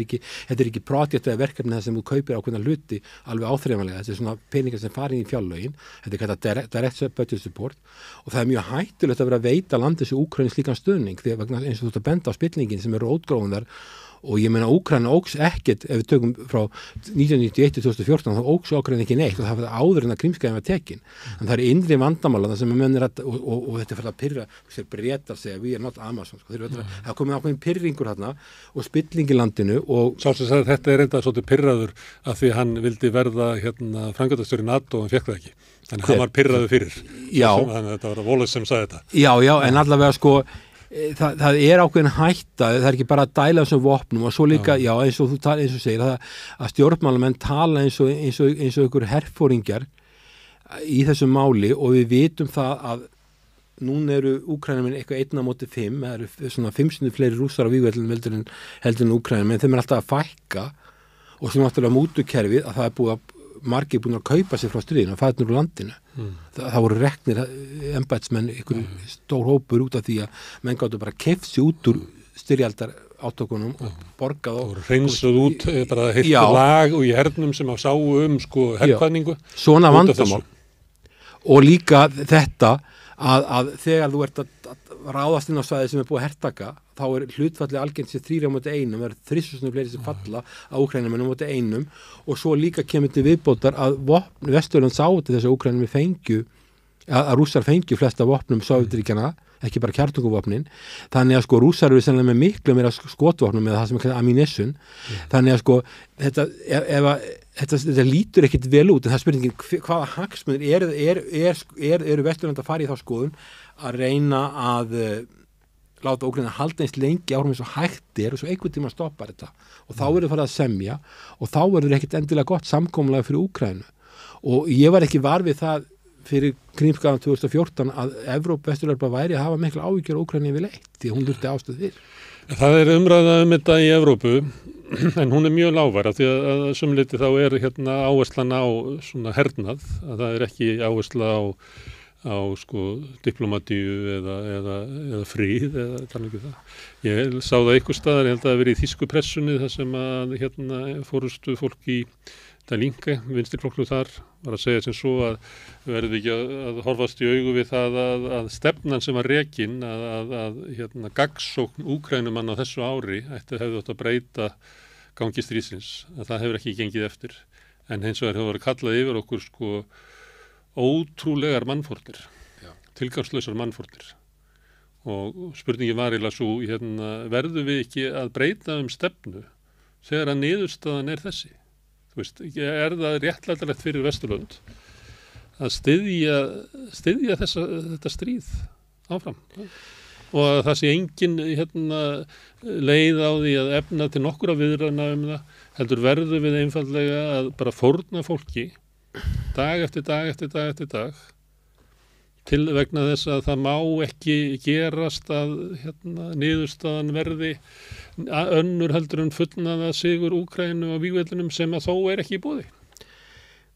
er ekki projekt eða verkefni þar sem þú kaupir ákveðna hluti alveg áþreifanlega. Þetta svona peningar sem fara inn í fjárlögin. Þetta kallað direct budget support og það mjög hættulegt að vera að veita landið þessu Úkraínu slíkan stuðning því vegna eins og þú ert að benda á spillingin sem eru rótgróðunar og ég meina Úkraína óks ekkert ef við tökum frá 1991 til 2014 þá óks Úkraína ekki neitt og það var áður en að Krímskeiðin var tekin en það er innri vandamála það sem mennir og þetta er fyrir að pyrra sér Bretar segja we are not Amazon það komið ákveðin pyrringur hérna og spilling í landinu og Sálsins að þetta er enda svolítið pyrraður af því hann vildi verða framkvæmdastjóri NATO en fékk það ekki þannig að hann var pyrraður fyrir þannig að þetta var Wallace sem sagði þetta Já, en allavega það er ákveðin hætta, það er ekki bara að dæla þessum vopnum og svo líka, eins og þú eins og segir að stjórnmálamenn tala eins og ykkur herfóringjar í þessum máli og við vitum það að núna eru Úkraínamenn eitthvað 1/5, það eru svona 5 sinnum fleiri Rússar á vígvöllum heldur en Úkraínamenn, þeim alltaf að fækka og svo náttúrulega mútukerfið að það er búið að margir búin að kaupa sér frá stríðinu og fæðnur úr landinu. Það voru reknir embættismenn, ykkur stór hópur út af því að menn gáttu bara kefsi út úr styrjaldar átökunum og borgað og reynsað út bara heilt lag og í hernum sem að sáu sko herkvæðningu. Svona vandamál. Og líka þetta að þegar þú ert að ráðast inn á svæði sem er búið að hertaka, þá er hlutfallið algengt sem 3/1, það er 3.000 fleiri sem falla á Úkraínumennum á 1 og svo líka kemur til viðbótar að Vesturlönd sáu til þess að Úkraínumir fengju, að Rússar fengju flesta vopnum Sovétríkjanna, ekki bara kjarnorkuvopnin, þannig að sko Rússar eru sennilega með miklu meira skotvopnum eða það sem er kallað ammunition, þannig að sko þetta lítur ekkit vel út, en það er spurningin hvaða hagsmunir eru Vesturlönd að fara í þá skoðun að reyna að láta Úkraína halda eins lengi árum eins og hægt og svo einhvern tíma stoppar þetta og þá verður farið að semja og þá verður ekkit endilega gott samkomulag fyrir Úkraínu og ég var ekki var við það fyrir Krímskaðan 2014 að Vesturlönd væri að hafa mikla áhyggjur á Úkraínu yfirleitt því hún þurfti ástæð fyrir. Það er umræða þetta í Evrópu en hún er mjög lágværa því að sumleiti þá er áherslan á svona hernað, að það er ekki áhersla á sko diplomatíu eða fríð eða þannig það. Ég sá það einhvers staðar, ég held að það verið í þýsku pressunni þar sem að fórustu fólk í Linke, vinstirflokknum þar, var að segja sem svo að verður ekki að horfast í augu við það að stefnan sem var rekin að gagnsókn Úkraínumanna á þessu ári hefði átt að breyta gangi stríðsins, að það hefur ekki gengið eftir. En hins vegar hefur verið kallað yfir okkur sko ótrúlegar mannfórnir, tilgangslausar mannfórnir. Og spurningin var eiginlega svo, verður við ekki að breyta stefnu þegar að niðurstaðan er þessi? Þú veist, er það réttlætanlegt fyrir Vesturlönd að styðja þetta stríð áfram og að það sé engin leið á því að efna til nokkura viðræðna það, heldur verður við einfaldlega að bara fórna fólki dag eftir dag eftir dag eftir dag til vegna þess að það má ekki gerast að niðurstaðan verði önnur heldur en fullnaða sigur Úkraínu og vígvellinum sem að þó er ekki í boði.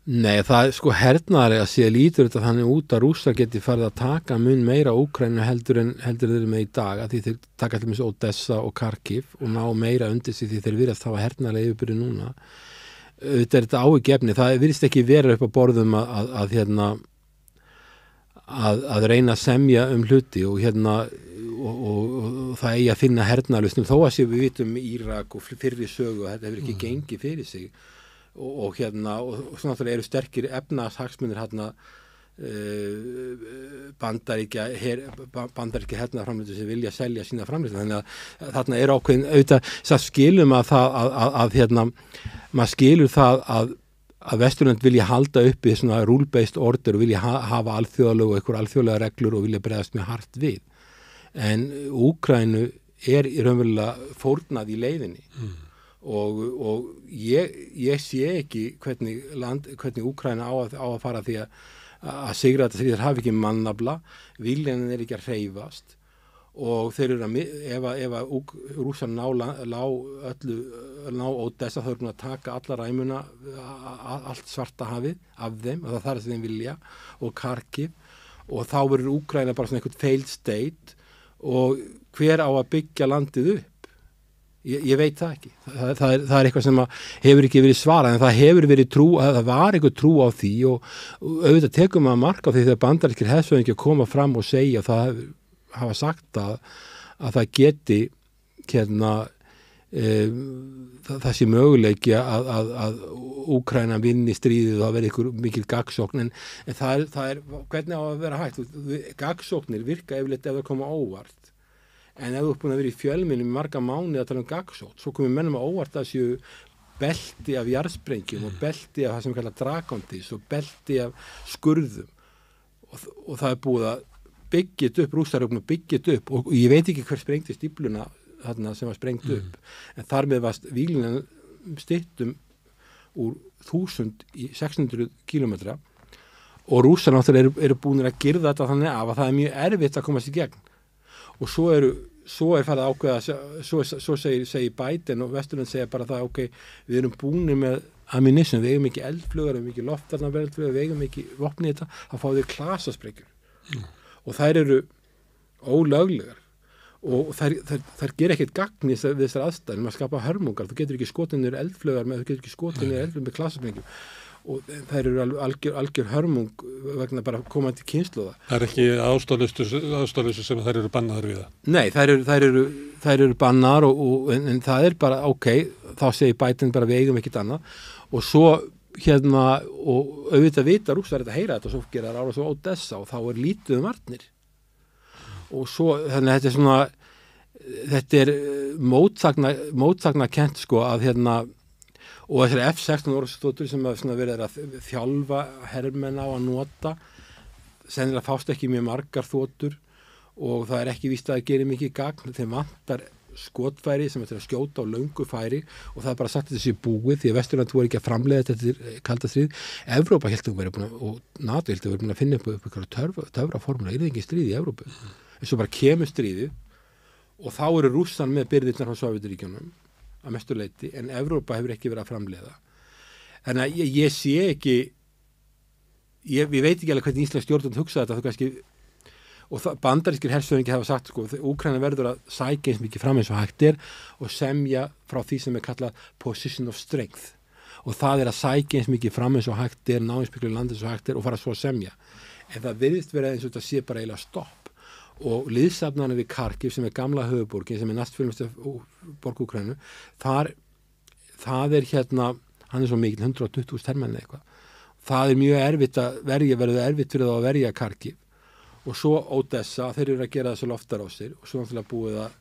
Nei, það er sko hernaðarlega að sé lítur þetta þannig út að Rússar geti farið að taka mun meira Úkraínu heldur þeir með í dag, að því þeir taka allir með Odessa og Kharkiv og ná meira undir sig því þeir virðast hafa hernaðarlega yfirbyrði núna. Þetta er þetta áhyggjefni, það virðist ekki vera upp á borðum að reyna að semja hluti og og það eigi að finna hernaðarlausnum þó að sé við vitum Írak og fyrri sögu að þetta hefur ekki gengið fyrir sig og svo náttúrulega eru sterkir efnahagshagsmunir Bandaríkja hernaðarframleiðendur sem vilja selja sína framleiðslu, þannig að þarna er ákveðin auðvitað skilum maður skilur það að Vesturlönd vilja halda uppi svona rule-based order og vilja hafa alþjóðalög og einhver alþjóðlega reglur og vilja bregðast mjög hart við. En Úkraínu er í raunverulega fórnað í leiðinni og ég sé ekki hvernig Úkraína á að fara því að sigra þetta stríð, þeir hafi ekki mannafla, viljan er ekki að hreyfast og þeir eru ef Rússar ná Odessa þá eru að taka alla ræmuna, allt svarta hafið af þeim, og það er sem þeim vilja og Kharkiv og þá verður Úkraína bara svona einhvern failed state og hver á að byggja landið upp? Ég veit það ekki. Það er eitthvað sem hefur ekki verið svarað, en það hefur verið það var eitthvað trú á því og auðvitað tekum maður mark á því þegar bandarískir hershöfðingjar koma fram og segja það hafa sagt að það geti það sé möguleiki að Úkraína vinni stríðið og það verði ykkur mikil gagnsókn en það er hvernig á að vera hægt gagnsóknir virka yfirleitt ef það koma óvart en ef þú ert búin að vera í fjölmiðlum í marga mánuði að tala gagnsókn, svo komið mennum að óvart að séu belti af jarðsprengjum og belti af það sem kallar dragondis og belti af skurðum og það er búið að byggjit upp, Rússaröfnum byggjit upp og ég veit ekki hver sprengti stífluna þarna sem var sprengt upp en þar með var víglínan styttum úr 1000 í 600 kilometra og rússar náttúrulega eru búinir að girða þetta þannig af að það mjög erfitt að komast í gegn og svo er farið að ákveða svo segir Biden og Vesturlönd segja bara það ok, við erum búinir með ammunition, við eigum ekki eldflugar, við eigum ekki loftvarnarverðflugar, við eigum ekki vopni þetta, þá fáum við klasasprengjur og þær eru ólöglegar og þær gera ekkert gagn við þessar aðstæðum að skapa hörmungar, þú getur ekki skotinir eldflugar þú getur ekki skotinir eldflugar með klasasprengjum og þær eru algjör hörmung vegna bara komandi kynslóða. Það er ekki ástæðlausu sem þær eru bannaðar við það? Nei, þær eru bannaðar en það er bara ok, þá segir Biden bara við eigum ekkert annað og svo og auðvitað vita rússar þetta heyra þetta og svo gera það ára svo Odessa og þá er lítið varnir og svo þannig að þetta er mótsagna kent sko að og þessari F-16 orðstóttur sem verið að þjálfa hermenn á að nota sennilega fást ekki mjög margar þotur og það er ekki víst að það gerir mikið gagn þeim vantar skotfæri sem er að skjóta á löngu færi og það er bara sagt þessi búið því að Vesturland voru ekki að framleiða þetta kalda stríð. Evrópa heldur verið búin og NATO heldur verið búin að finna upp einhverja töfraformúla, er það ekki stríð í Evrópu en svo bara kemur stríðið og þá eru Rússar með byrðirnar frá Sovétríkjunum að mestu leyti, en Evrópa hefur ekki verið að framleiða. Þannig að ég sé ekki, ég veit ekki alveg hvernig íslensk stjórnvöld hugsa þetta, þú kannski, og bandarískir hershöfðingi hafa sagt, sko, Úkraína verður að sækja eins mikið fram eins og hægt er og semja frá því sem er kallað position of strength. Og það er að sækja eins mikið fram eins og hægt er, ná eins mikið landi eins og hægt er og fara svo að semja. En það virðist vera eins og þetta sé bara eiginlega stopp. Og liðsafnarnir við Kharkiv sem er gamla höfuborgin sem er næstfjölnustu borg Úkraínu það er hann er svo mikil 120.000 hermenn eitthvað það er mjög erfitt að verja verður erfitt fyrir þá að verja Kharkiv og svo Odessa, þeir eru að gera þessu loftarásir og svo náttúrulega búið að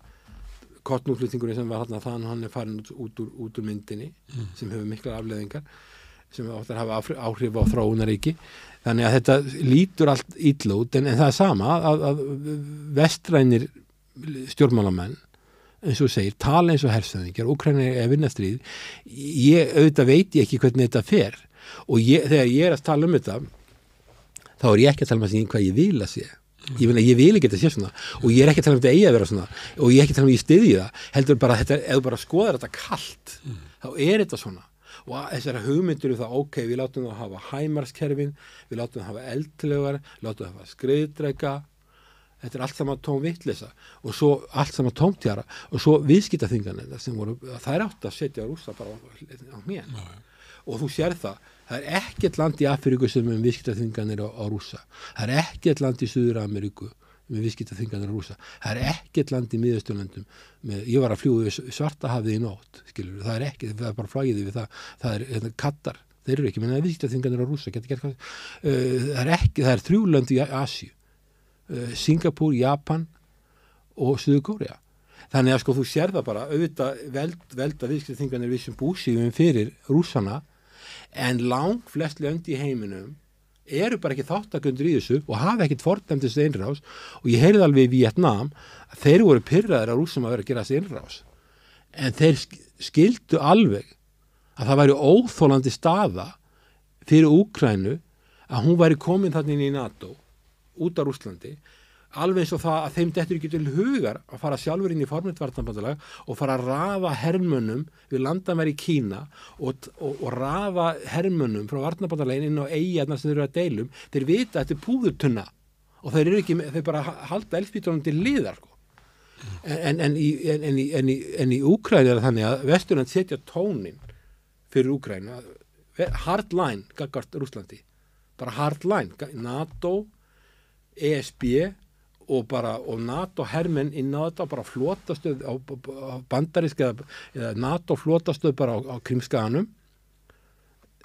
kortnúflutningurinn sem var hann er farin út úr myndinni sem hefur miklar afleiðingar sem áttar að hafa áhrif á þróunaríki þannig að þetta lítur allt illa út en það er sama að vestrænir stjórnmálamenn eins og segir, tala eins og hershöfðingjar Úkraína er að vinna stríð auðvitað veit ég ekki hvernig þetta fer og þegar ég er að tala um þetta þá er ég ekki að tala um að segja hvað ég vil að sé ég vil ekki þetta sé svona og ég er ekki að tala um þetta eigi að vera svona og ég er ekki að tala um að ég styðji það heldur bara þetta, ef þú bara skoðar þetta kalt þá er þetta svona og þessari hugmyndir það ok, við látum það hafa hæmarskerfin, við látum það hafa eldtillögar, við látum það hafa skriðdreka þetta er allt saman tóm vitleysa og svo allt saman tómtjara og svo viðskiptaþvinganir sem voru, það er átt að setja rússa bara á mér og þú sér það er ekkert land í Afríku sem er viðskiptaþvinganir á rússa það er ekkert land í Suður-Ameríku með viðskiptaþvinganir á rússa það er ekkert land í Miðausturlöndum ég var að fljúga við Svartahafið í nótt skilur, það er bara flagið við það er Katar, þeir eru ekki menn viðskiptaþvinganir á rússa það er 3 lönd í Asíu Singapúr, Japan og Suður-Kórea þannig að sko þú sér það bara auðvitað velda viðskiptaþvinganir við sem búsífum fyrir rússana en langt flest lönd í heiminum eru bara ekki þáttakundur í þessu og hafa ekkert fordæmt þessu innrás og ég heyrði alveg í Vietnam að þeir voru pirraðir að rússum að vera að gera þessu innrás en þeir skildu alveg að það væri óþolandi staða fyrir Úkraínu að hún væri komin þarna inn í NATO út af Rússlandi alveg eins og það að þeim dettur ekki til hugar að fara sjálfur inn í formlegt varnarbandalag og fara að raða hermönnum við landamæri í Kína og raða hermönnum frá varnarbandalegin inn á eyjarnar sem þeir eru að deilum þeir vita að þetta er púðurtunna og þeir bara halda eldspýtunum til liðar sko. en í Úkraínu er þannig að Vesturland setja tónin fyrir Úkraínu hard line gagnvart Rússlandi bara hard line, NATO ESB og NATO hermenn inn á þetta og bara flotastöð á bandarísk eða NATO flotastöð bara á Krímskaganum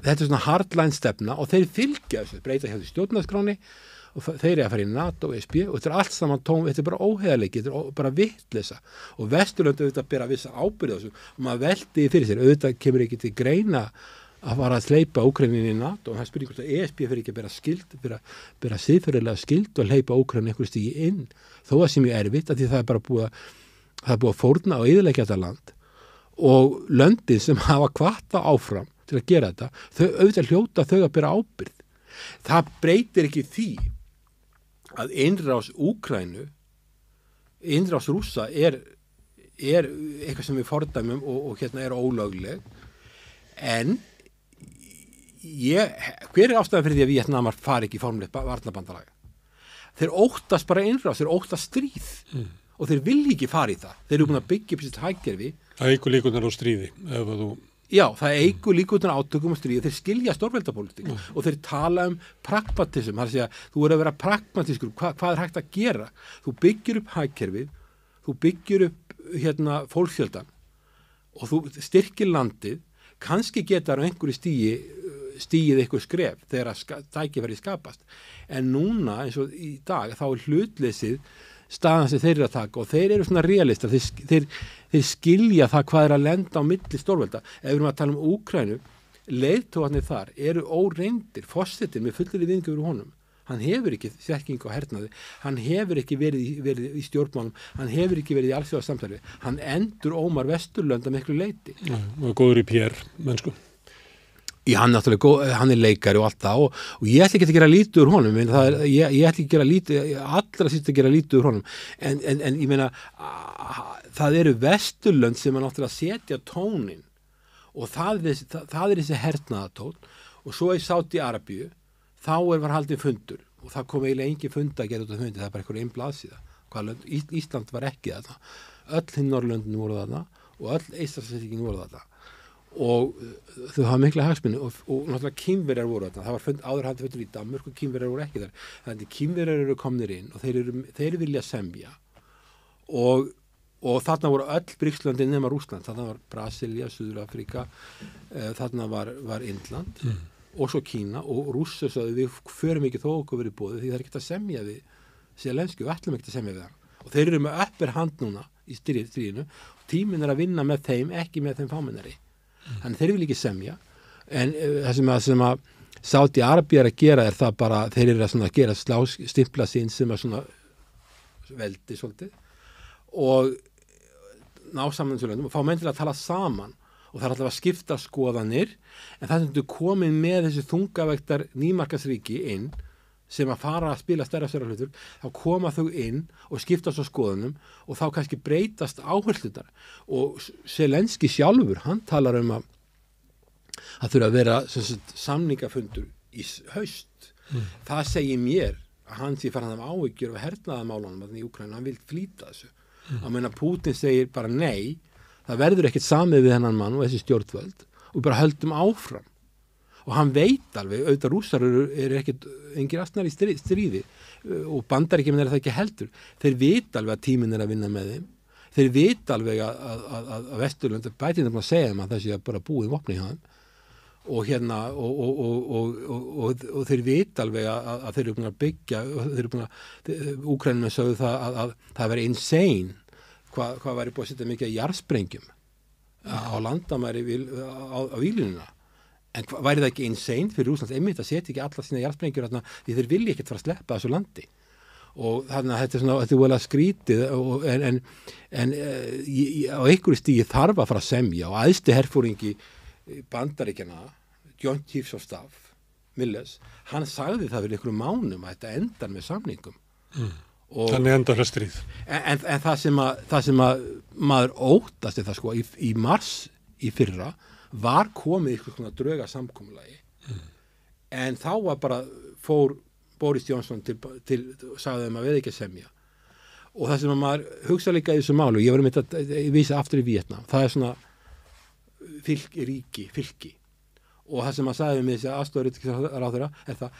þetta er svona hardline stefna og þeir fylgja þessu, breyta hjá því stjórnarskráni og þeir eru að fara í NATO og ESB og þetta er allt saman þetta er bara óheiðarleiki, þetta er bara vitleysa og Vesturlönd auðvitað bera vissa ábyrgð þessu og maður veldi fyrir sér auðvitað kemur ekki til greina að fara að hleypa Úkraínu í NATO og það spyrir hvort að ESB fyrir ekki að bera skild bera siðferðilega skild og hleypa Úkraínu einhverju stigi inn þó að sem ég erfitt að því það er búið að fórna og eyðileggja þetta land og löndin sem hafa hvatt áfram til að gera þetta þau auðvitað hljóta þau að bera ábyrgð Það breytir ekki því að innrás Úkraínu, innrás Rússa er eitthvað sem við fordæmum og hérna er ólögleg, en hver er ástæðan fyrir því að Víetnamar fari ekki í formlegt varnarbandalag? Þeir óttast bara innrás, þeir óttast stríð og þeir vilja ekki fara í það. Þeir eru búin að byggja upp sitt hagkerfi. Það eykur líkurnar á stríði. Já, það eykur líkurnar á átökum og stríði. Þeir skilja stórveldapólitík og þeir tala pragmatism. Það er að segja, þú er að vera pragmatiskur. Hvað er hægt að gera? Þú byggir upp hagkerfið, þú byggir upp fólksfjöldan og þú styrkir landið. Kannski getur á einhverju stigið eitthvað skref þegar tækifæri skapast. En núna, eins og í dag, þá er hlutleysið staðan sem þeir eru að taka og þeir eru svona realistar, þeir skilja það hvað er að lenda á milli stórvelda. Ef við erum að tala um Úkraínu, leiðtogarnir þar eru óreyndir, forsetinn með fullri viðingu fyrir honum. Hann hefur ekki þekkingu á hernaði, hann hefur ekki verið í stjórnmálum, hann hefur ekki verið í alþjóðasamstarfi, hann endur Ómar Vesturlönd að miklu leyti. Og góður í PR, mennsku. Já, hann er leikari og allt það og ég ætla ekki að gera lítið úr honum, ég ætla ekki að gera lítið, allra síst að gera lítið úr honum, en ég meina, það eru Vesturlönd sem er náttúrulega að setja tónin og það er þessi hernaðatón og svo í Sádi-Arabíu, þá var haldið fundur og það kom eiginlega engin fund að gera út af fundi, það er bara einhver einn blaðsíða. Ísland var ekki þarna, öll hinn Norðurlöndin voru þarna og öll Eystrasaltsríkin voru þarna. Og þau hafa mikla hagsmuni og náttúrulega Kínverjar voru þarna. Það var áður haldið fundur í Danmörku og Kínverjar voru ekki þar. Þannig að Kínverjar eru komnir inn og þeir vilja semja og þarna voru öll BRICS-löndin nema Rússland. Þarna var Brasilía, Suður-Afríka, þarna var Indland og svo Kína og Rússar sagði við förum ekki þó okkur verið boðið því það er ekkert að semja við Zelenský, við ætlum ekkert að semja við hann. Og þeir eru með uppir hand núna í stríðinu og tíminn er að vinna með þeim, ekki með þeim fámennari. Þannig þeir vil ekki semja en það sem að Sádi-Arabía er að gera er það bara, þeir eru að gera stimpla sín sem að svona veldi svolítið og ná saman og fá menn til að tala saman og það er alltaf að skipta skoðanir en það sem þú komin með þessi þungavektar nýmarkasríki inn sem að fara að spila stærra hlutur, þá koma þau inn og skipta svo skoðunum og þá kannski breytast áherslunar og Zelenský sjálfur, hann talar um að þurfa að vera samningafundur í haust. Það segir mér að hann sé farin af áhyggjur af hernaðarmálunum í Úkraínu, hann vil flýta þessu. Að meina Pútín segir bara nei, það verður ekkert samið við hennan mann og þessi stjórnvöld og bara höldum áfram. Og hann veit alveg, auðvitað Rússar eru ekkert engir astnar í stríði og Bandaríkjamenn er það ekki heldur. Þeir vita alveg að tíminn er að vinna með þeim. Þeir vita alveg að Vesturlönd, bætinn er bara að segja þeim að það sé að bara búið vopni hjá þeim. Og og þeir vita alveg að þeir eru búin að byggja, Úkraínumenn sögðu það að það væri insane hvað væri búið að setja mikið jarðsprengjum á landamæri á výlununa. En væri það ekki insane fyrir Rússland einmitt að setja ekki alla sína jarðsprengjur þarna því þeir vilja ekkert fara að sleppa þessu landi og þannig að þetta er vel að skrítið en á einhverju stígi þarf að fara að semja og æðsti herfóringi Bandaríkjanna Joint Chiefs of Staff Milles, hann sagði það fyrir einhverjum mánum að þetta endar með samningum Þannig endar það stríð en það sem að maður óttast er það sko í mars í fyrra var komið ykkur svona drauga samkomulagi en þá var bara fór Boris Johnson til sagði þeim að við ekki að semja og það sem að maður hugsa líka í þessu málu, ég var með þetta vísa aftur í Víetnam, það er svona fylki og það sem að sagði með þessi aðstofurráðherra er það,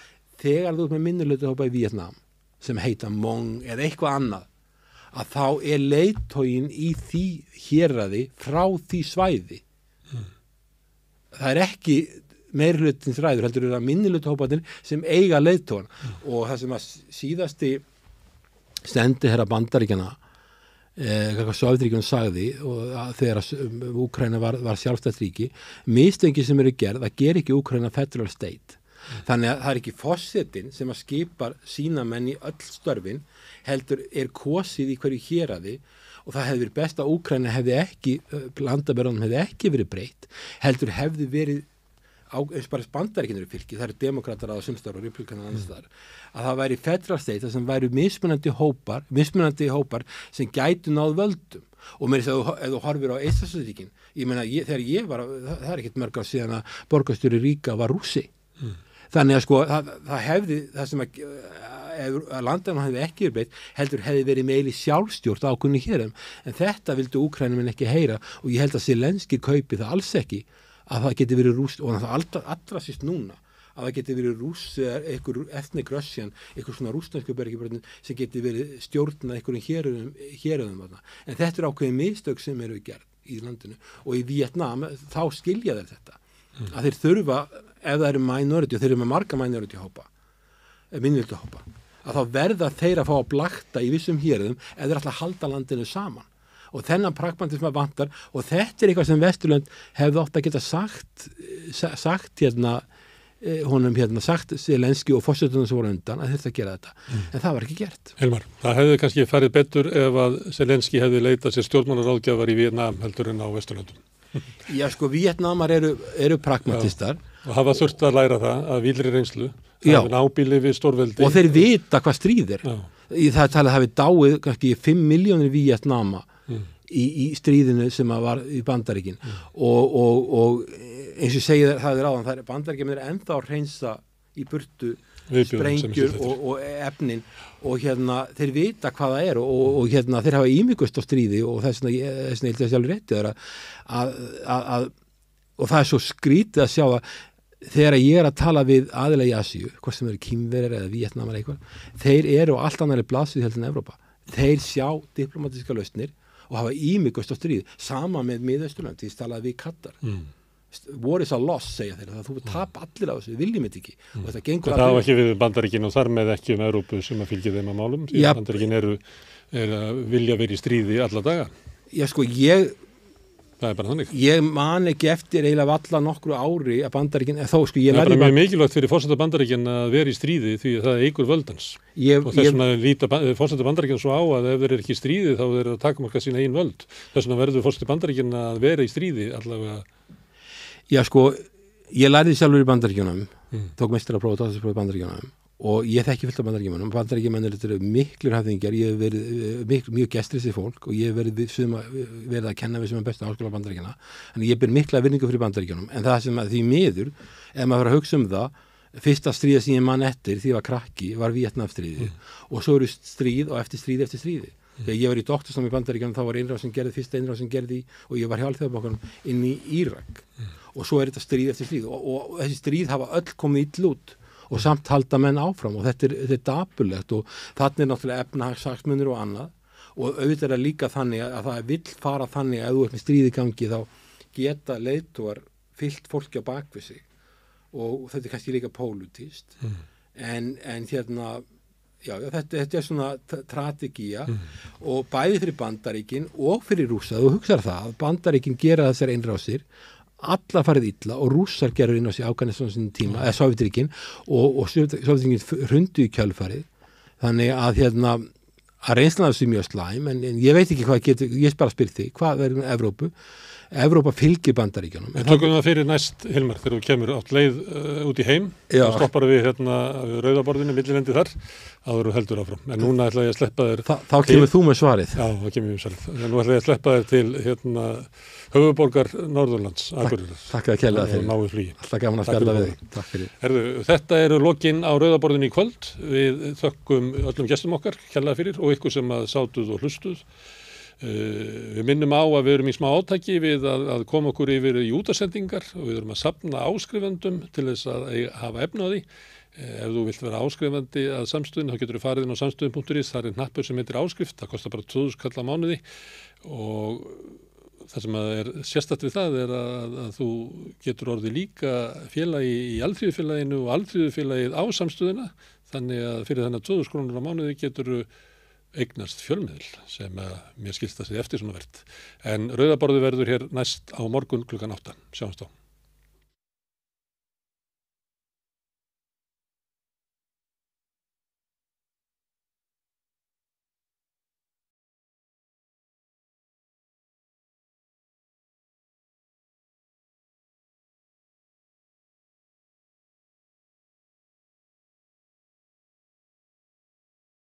þegar þú ert með minnihlutahópa í Víetnam sem heita Hmong eða eitthvað annað að þá er leiðtoginn í því héraði frá því svæði það er ekki meirhlutins ræður, heldur eru að minnihlutahóparnir sem eiga leiðtogan og það sem að síðasti sendiherra Bandaríkjanna Sovétríkjunum sagði og þegar Úkraína var sjálfstætt ríki, mistöngin sem eru gerð að gera ekki Úkraína federal state þannig að það er ekki forsetinn sem að skipar sína menn í öll störfin heldur er kosið í hverju héraði og það hefði verið best að Úkraína hefði ekki landamærunum hefði ekki verið breytt heldur hefði verið eins bara Bandaríkin eru fylki, það eru demokratar á sumstöðar og republikanar annars staðar, að það væri federal state þar sem væri mismunandi hópar sem gætu náð völdum. Og með þess að ef þú horfir á Eystrasaltsríkin, ég meina þegar ég var, það er ekkert mörg ár síðan að borgarstjóri Ríga var Rússi. Þannig að sko það hefði, það sem að landanum hefði ekki verið breytt, heldur hefði verið meili sjálfstjórn ákunni hérum, en þetta vildu Úkraínuminn ekki heyra og ég held að Zelenský kaupi það alls ekki að það geti verið Rúss, og það allra síst núna, að það geti verið Rúss eða einhver ethnic Russian, einhver svona rússnesku bergibörnum sem geti verið stjórnað einhverjum héröðum þarna. En þetta er ákveðin mistök sem eru gerð í landinu og í Víetnam þá skilja þeir þetta. Að þeir þurfa, ef það eru minority og þeir eru með marga minority hópa, minnvildu hópa, að þá verða þeir að fá að blakta í vissum héröðum ef þeir ætla að halda landinu saman. Og þennan pragmatisma vantar og þetta er eitthvað sem Vesturlönd hefði átt að geta sagt sagt Zelenský og forsetunum sem voru undan að þetta gera þetta, en það var ekki gert. Hilmar, það hefði kannski farið betur ef að Zelenský hefði leitað sér stjórnmálaráðgjafar í Víetnam heldur en á Vesturlöndum. Já, sko, Víetnamar eru pragmatistar. Og hafa þurft að læra það að vílri reynslu, það er nábýli við stórveldi. Og þeir vita hvað stríð er. Það talið hafi dáið kannski 5 milljónir Víetnama í stríðinu sem var í Bandaríkin og eins og segið það áðan, það er Bandaríkjamenn er ennþá að hreinsa í burtu sprengjur og efnin og þeir vita hvað það er og þeir hafa ímyggust á stríði og þess vegna held ég að sjálfur rétti að og það er svo skrítið að sjá að þegar ég er að tala við aðila í Asíu, hvort sem eru Kínverjar eða Víetnamar eitthvað, þeir eru á allt annarri blaðsvið heldur en Evrópa. Þeir sjá diplomatiska lausnir og hafa ímyggust á stríð, sama með Miðausturlönd, því talaði við Katar. War is a loss, segja þeir, það þú tap allir á þessu, við viljum þetta ekki. Og þetta gengur það var ekki við Bandaríkin og þar með ekki Evrópu sem að fylgja þeim að málum, því Bandaríkin er að vilja verið í stríði alla daga. Já, sko, það er bara þannig. Ég man ekki eftir eiginlega valla nokkru ári að Bandaríkin, þó sko ég lærði bara... Það er mjög mikilvægt fyrir forseta Bandaríkin að vera í stríði því að það eykur völdans. Og þess vegna líta forseta Bandaríkin svo á að ef þeir eru ekki í stríði þá þeir eru að takmarka sína eigin völd. Þess vegna verður forseta Bandaríkin að vera í stríði allavega. Já, sko, ég lærði sjálfur í Bandaríkjunum, tók meistarapróf og tókstapróf í Bandaríkjunum og ég þekki fullt af Bandaríkjamönnum. Bandaríkjamennir eru miklir höfðingjar, ég hef verið mjög gestrisið fólk og ég hef verið að kenna við sem bestu háskóla Bandaríkjana. En ég ber mikla virðingu fyrir Bandaríkjunum. En það sem að því miður, ef maður að hugsa það, fyrsta stríða sem ég man eftir því ég var krakki var Víetnamstríði og svo eru stríð og eftir stríði. Þegar ég var í doktorsnámi í Bandaríkjunum þá var fyrsta innrás sem gerði og ég var hjá Alþjóðabankanum inn í Írak og svo er þetta stríð eftir stríð og þessi stríð hafa öll komið illa út og samt halda menn áfram og þetta er dapurlegt og þarna er náttúrulega efnahagshagsmunir og annað og auðvitað er líka þannig að það vill fara þannig að ef þú ert með stríð í gangi þá geta leiðtogar fyllt fólki á bakvið sig og þetta er kannski líka pólitískt en þetta er svona strategía og bæði fyrir Bandaríkin og fyrir Rússa, þú hugsar það að Bandaríkin gera þessar innrásir alla farið illa og Rússar gerur inn á sig Afganistan sinni tíma, eða Sovétríkin og Sovétríkin hrundu í kjölfarið þannig að reynslan af þessu mjög slæm en ég veit ekki hvað getur, ég bara spyr þig, hvað verður með Evrópu? Evrópa fylgir Bandaríkjunum. Við tökum það fyrir næst, Hilmar, þegar þú kemur átt leið út í heim og stoppar við rauðaborðinu, millilendi þar, áður og heldur áfram. En núna ætla ég að sleppa þér... Þá kemur þú með svarið. Já, þá kemur ég með svarið. En nú ætla ég að sleppa þér til höfuðborgar Norðurlands, Akureyrar. Takk að kella þér. Náðu flugi. Alltaf gaman að spjalla við þig. Takk fyrir. Þetta eru lokin á rauðaborðinu í kvöld. Við þökkum öllum gestum okkar, kella fyrir, og ykkur sem að sátuð og hlustuð. Við minnum á að við erum í smá átaki við að koma okkur yfir í útasendingar og við erum að safna áskrifendum til þess að hafa efni á því. Ef þú vilt vera áskrifandi að samstöðin þá getur þú farið inn á samstöðin.is, það er hnappur sem heitir áskrift, það kostar bara 2.000 kall á mánuði og það sem er sérstakt við það er að þú getur orðið líka félagi í Alþýðufélaginu og Alþýðufélagið á samstöðina, þannig að fyrir þennan 2.000 krónur á mánuði getur eignast fjölmiðl sem mér skilst að segja eftir svona verð. En rauðaborðið verður hér næst á morgun klukkan 8. Sjáumst á.